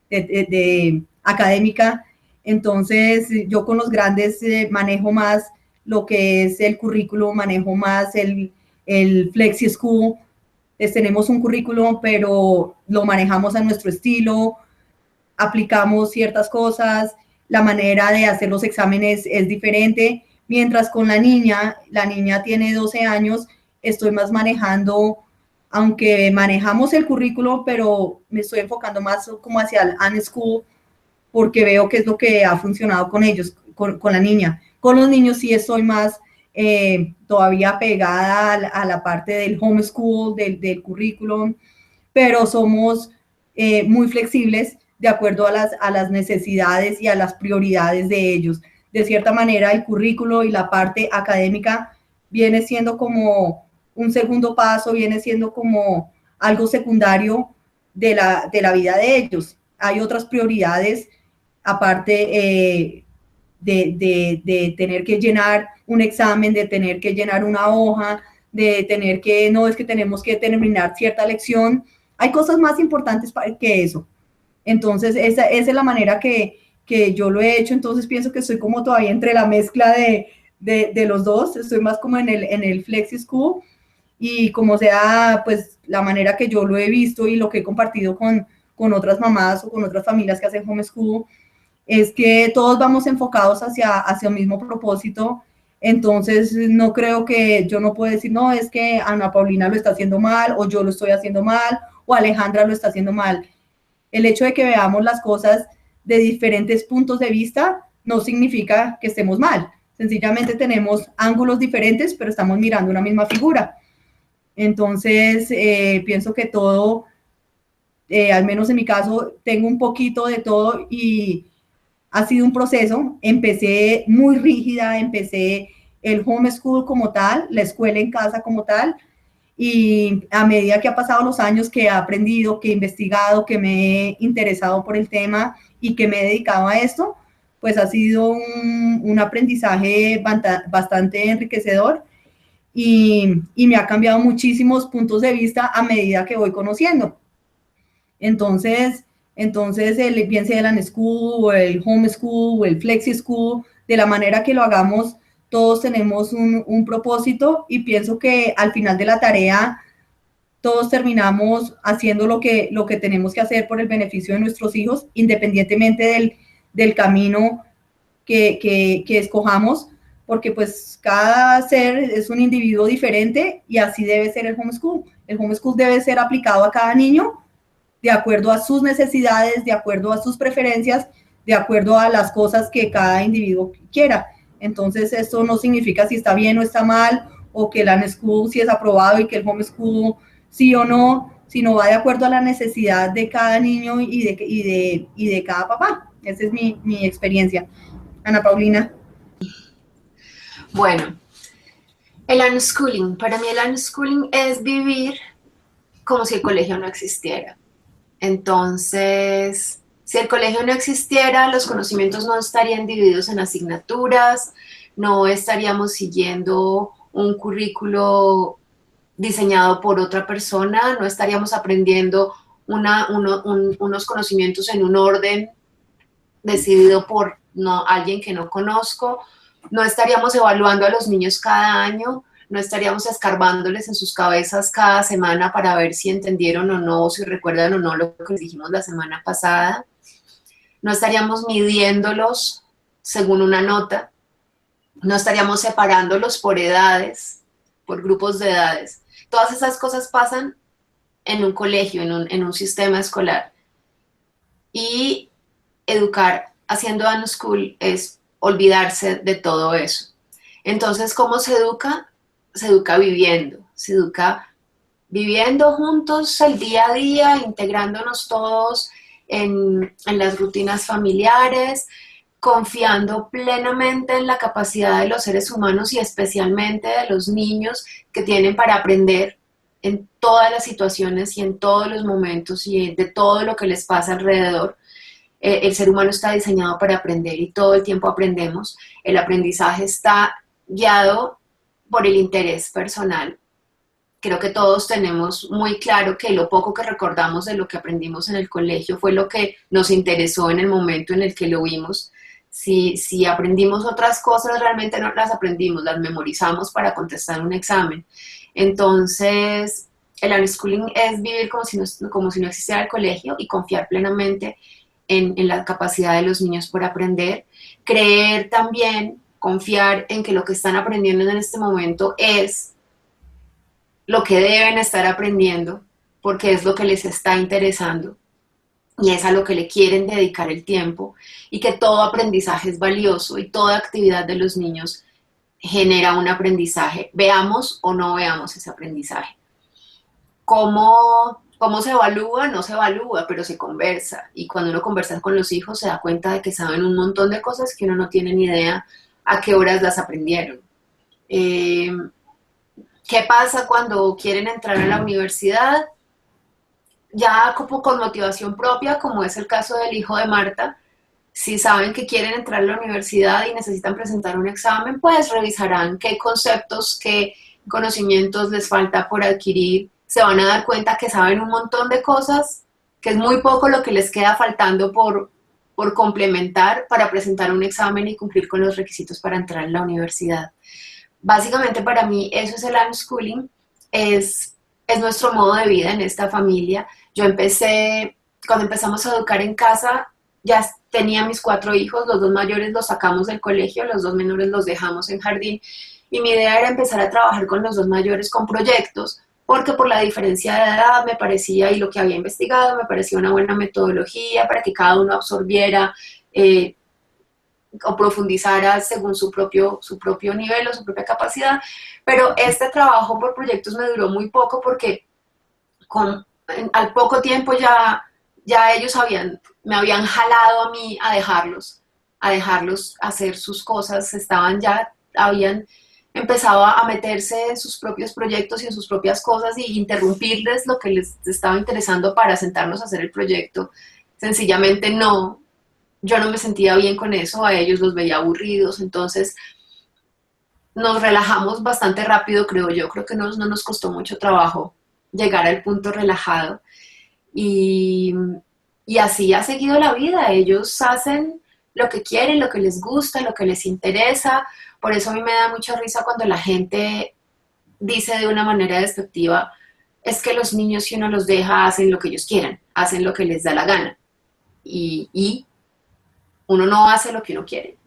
de académica. Entonces yo con los grandes manejo más lo que es el currículo, manejo más el flexi school. Tenemos un currículum, pero lo manejamos a nuestro estilo, aplicamos ciertas cosas, la manera de hacer los exámenes es diferente, mientras con la niña tiene 12 años, estoy más manejando, aunque manejamos el currículo, pero me estoy enfocando más como hacia el unschool, porque veo que es lo que ha funcionado con ellos, con la niña. Con los niños sí estoy más todavía pegada a la parte del homeschool, del currículum, pero somos muy flexibles de acuerdo a las necesidades y a las prioridades de ellos. De cierta manera, el currículo y la parte académica viene siendo como un segundo paso, viene siendo como algo secundario de la vida de ellos. Hay otras prioridades, aparte de tener que llenar un examen, de tener que llenar una hoja, de tener que, no es que tenemos que terminar cierta lección. Hay cosas más importantes que eso. Entonces, esa es la manera que yo lo he hecho. Entonces, pienso que estoy como todavía entre la mezcla de los dos, estoy más como en el Flexi School, y como sea, pues la manera que yo lo he visto y lo que he compartido con otras mamás o con otras familias que hacen homeschool, es que todos vamos enfocados hacia un mismo propósito. Entonces no creo que yo no puedo decir, no, es que Ana Paulina lo está haciendo mal, o yo lo estoy haciendo mal, o Alejandra lo está haciendo mal. El hecho de que veamos las cosas de diferentes puntos de vista no significa que estemos mal. Sencillamente tenemos ángulos diferentes, pero estamos mirando una misma figura. Entonces, pienso que todo, al menos en mi caso, tengo un poquito de todo, y ha sido un proceso. Empecé muy rígida, empecé el homeschool como tal, la escuela en casa como tal, y a medida que ha pasado los años, que he aprendido, que he investigado, que me he interesado por el tema y que me he dedicado a esto, pues ha sido un aprendizaje bastante enriquecedor, y me ha cambiado muchísimos puntos de vista a medida que voy conociendo. Entonces bien sea el unschool o el homeschool o el flexi school, de la manera que lo hagamos, todos tenemos un propósito, y pienso que al final de la tarea todos terminamos haciendo lo que tenemos que hacer por el beneficio de nuestros hijos, independientemente del camino que escojamos, porque pues cada ser es un individuo diferente, y así debe ser el homeschool. El homeschool debe ser aplicado a cada niño de acuerdo a sus necesidades, de acuerdo a sus preferencias, de acuerdo a las cosas que cada individuo quiera. Entonces, esto no significa si está bien o está mal, o que el unschool sí es aprobado y que el homeschool sí o no, sino va de acuerdo a la necesidad de cada niño y de cada papá. Esa es mi experiencia. Ana Paulina. Bueno, el unschooling. Para mí el unschooling es vivir como si el colegio no existiera. Entonces, si el colegio no existiera, los conocimientos no estarían divididos en asignaturas, no estaríamos siguiendo un currículo diseñado por otra persona, no estaríamos aprendiendo unos conocimientos en un orden decidido por alguien que no conozco, no estaríamos evaluando a los niños cada año, no estaríamos escarbándoles en sus cabezas cada semana para ver si entendieron o no, si recuerdan o no lo que les dijimos la semana pasada. No estaríamos midiéndolos según una nota. No estaríamos separándolos por edades, por grupos de edades. Todas esas cosas pasan en un colegio, en un sistema escolar. Y educar haciendo unschool es olvidarse de todo eso. Entonces, ¿cómo se educa? Se educa viviendo juntos el día a día, integrándonos todos en las rutinas familiares, confiando plenamente en la capacidad de los seres humanos y especialmente de los niños, que tienen para aprender en todas las situaciones y en todos los momentos y de todo lo que les pasa alrededor. El ser humano está diseñado para aprender y todo el tiempo aprendemos. El aprendizaje está guiado por el interés personal. Creo que todos tenemos muy claro que lo poco que recordamos de lo que aprendimos en el colegio fue lo que nos interesó en el momento en el que lo vimos. Si aprendimos otras cosas, realmente no las aprendimos, las memorizamos para contestar un examen. Entonces, el unschooling es vivir como si no existiera el colegio y confiar plenamente en la capacidad de los niños por aprender. Creer también, confiar en que lo que están aprendiendo en este momento es lo que deben estar aprendiendo, porque es lo que les está interesando y es a lo que le quieren dedicar el tiempo, y que todo aprendizaje es valioso y toda actividad de los niños genera un aprendizaje, veamos o no veamos ese aprendizaje. ¿Cómo se evalúa? No se evalúa, pero se conversa, y cuando uno conversa con los hijos se da cuenta de que saben un montón de cosas que uno no tiene ni idea a qué horas las aprendieron. ¿Qué pasa cuando quieren entrar a la universidad? Ya como con motivación propia, como es el caso del hijo de Marta, si saben que quieren entrar a la universidad y necesitan presentar un examen, pues revisarán qué conceptos, qué conocimientos les falta por adquirir. Se van a dar cuenta que saben un montón de cosas, que es muy poco lo que les queda faltando por por complementar para presentar un examen y cumplir con los requisitos para entrar en la universidad. Básicamente para mí eso es el unschooling, es nuestro modo de vida en esta familia. Yo empecé, cuando empezamos a educar en casa, ya tenía mis 4 hijos, los 2 mayores los sacamos del colegio, los 2 menores los dejamos en jardín, y mi idea era empezar a trabajar con los 2 mayores con proyectos, porque por la diferencia de edad me parecía, y lo que había investigado, me parecía una buena metodología para que cada uno absorbiera o profundizara según su propio nivel o su propia capacidad. Pero este trabajo por proyectos me duró muy poco porque al poco tiempo ya ellos me habían jalado a mí a dejarlos hacer sus cosas, habían empezado a meterse en sus propios proyectos y en sus propias cosas y interrumpirles lo que les estaba interesando para sentarnos a hacer el proyecto. Sencillamente yo no me sentía bien con eso, a ellos los veía aburridos, entonces nos relajamos bastante rápido, creo yo. Creo que no nos costó mucho trabajo llegar al punto relajado. Y así ha seguido la vida. Ellos hacen lo que quieren, lo que les gusta, lo que les interesa. Por eso a mí me da mucha risa cuando la gente dice de una manera despectiva, es que los niños, si uno los deja, hacen lo que ellos quieran, hacen lo que les da la gana. Y uno no hace lo que uno quiere.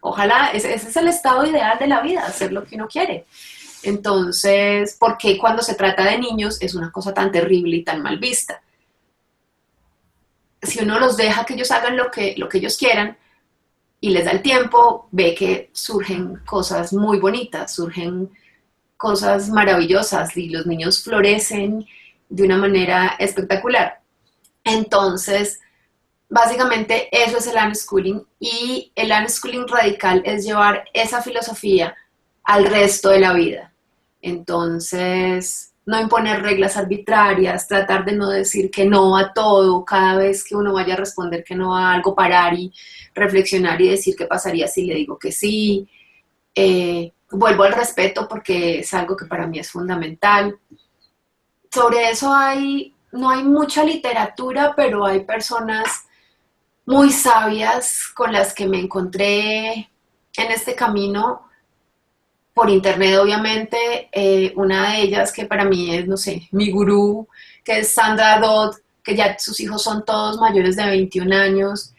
Ojalá, ese es el estado ideal de la vida, hacer lo que uno quiere. Entonces, ¿por qué cuando se trata de niños es una cosa tan terrible y tan mal vista? Si uno los deja que ellos hagan lo que ellos quieran y les da el tiempo, ve que surgen cosas muy bonitas, surgen cosas maravillosas y los niños florecen de una manera espectacular. Entonces, básicamente eso es el unschooling, y el unschooling radical es llevar esa filosofía al resto de la vida. Entonces, no imponer reglas arbitrarias, tratar de no decir que no a todo, cada vez que uno vaya a responder que no a algo, parar y reflexionar y decir qué pasaría si le digo que sí. Vuelvo al respeto porque es algo que para mí es fundamental. Sobre eso no hay mucha literatura, pero hay personas muy sabias con las que me encontré en este camino por internet, obviamente. Una de ellas que para mí es, no sé, mi gurú, que es Sandra Dodd, que ya sus hijos son todos mayores de 21 años.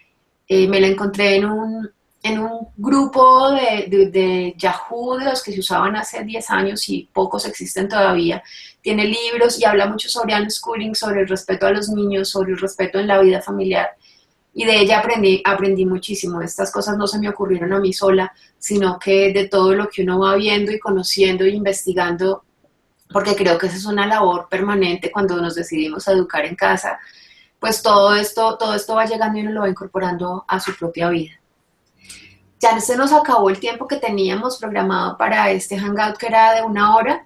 Me la encontré en un grupo de Yahoo, de los que se usaban hace 10 años y pocos existen todavía. Tiene libros y habla mucho sobre unschooling, sobre el respeto a los niños, sobre el respeto en la vida familiar. Y de ella aprendí muchísimo. Estas cosas no se me ocurrieron a mí sola, sino que de todo lo que uno va viendo y conociendo e investigando, porque creo que esa es una labor permanente cuando nos decidimos a educar en casa, pues todo esto va llegando y uno lo va incorporando a su propia vida. Ya se nos acabó el tiempo que teníamos programado para este hangout, que era de 1 hora.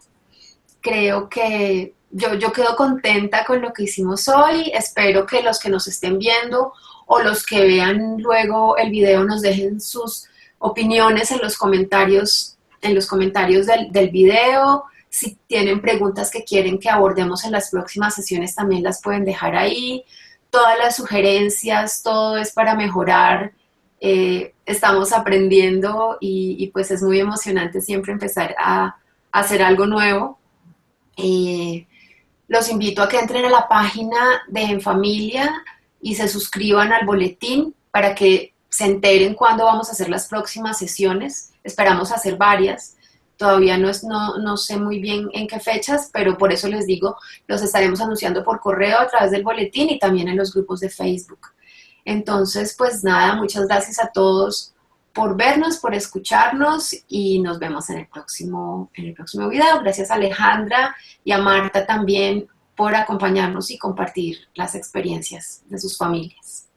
Creo que yo quedo contenta con lo que hicimos hoy. Espero que los que nos estén viendo o los que vean luego el video nos dejen sus opiniones en los comentarios del video. Si tienen preguntas que quieren que abordemos en las próximas sesiones, también las pueden dejar ahí. Todas las sugerencias, todo es para mejorar. Estamos aprendiendo y pues es muy emocionante siempre empezar a hacer algo nuevo. Los invito a que entren a la página de En Familia y se suscriban al boletín para que se enteren cuándo vamos a hacer las próximas sesiones. Esperamos hacer varias. Todavía no sé muy bien en qué fechas, pero por eso les digo, los estaremos anunciando por correo a través del boletín y también en los grupos de Facebook. Entonces, pues nada, muchas gracias a todos por vernos, por escucharnos, y nos vemos en el próximo video. Gracias a Alejandra y a Marta también por acompañarnos y compartir las experiencias de sus familias.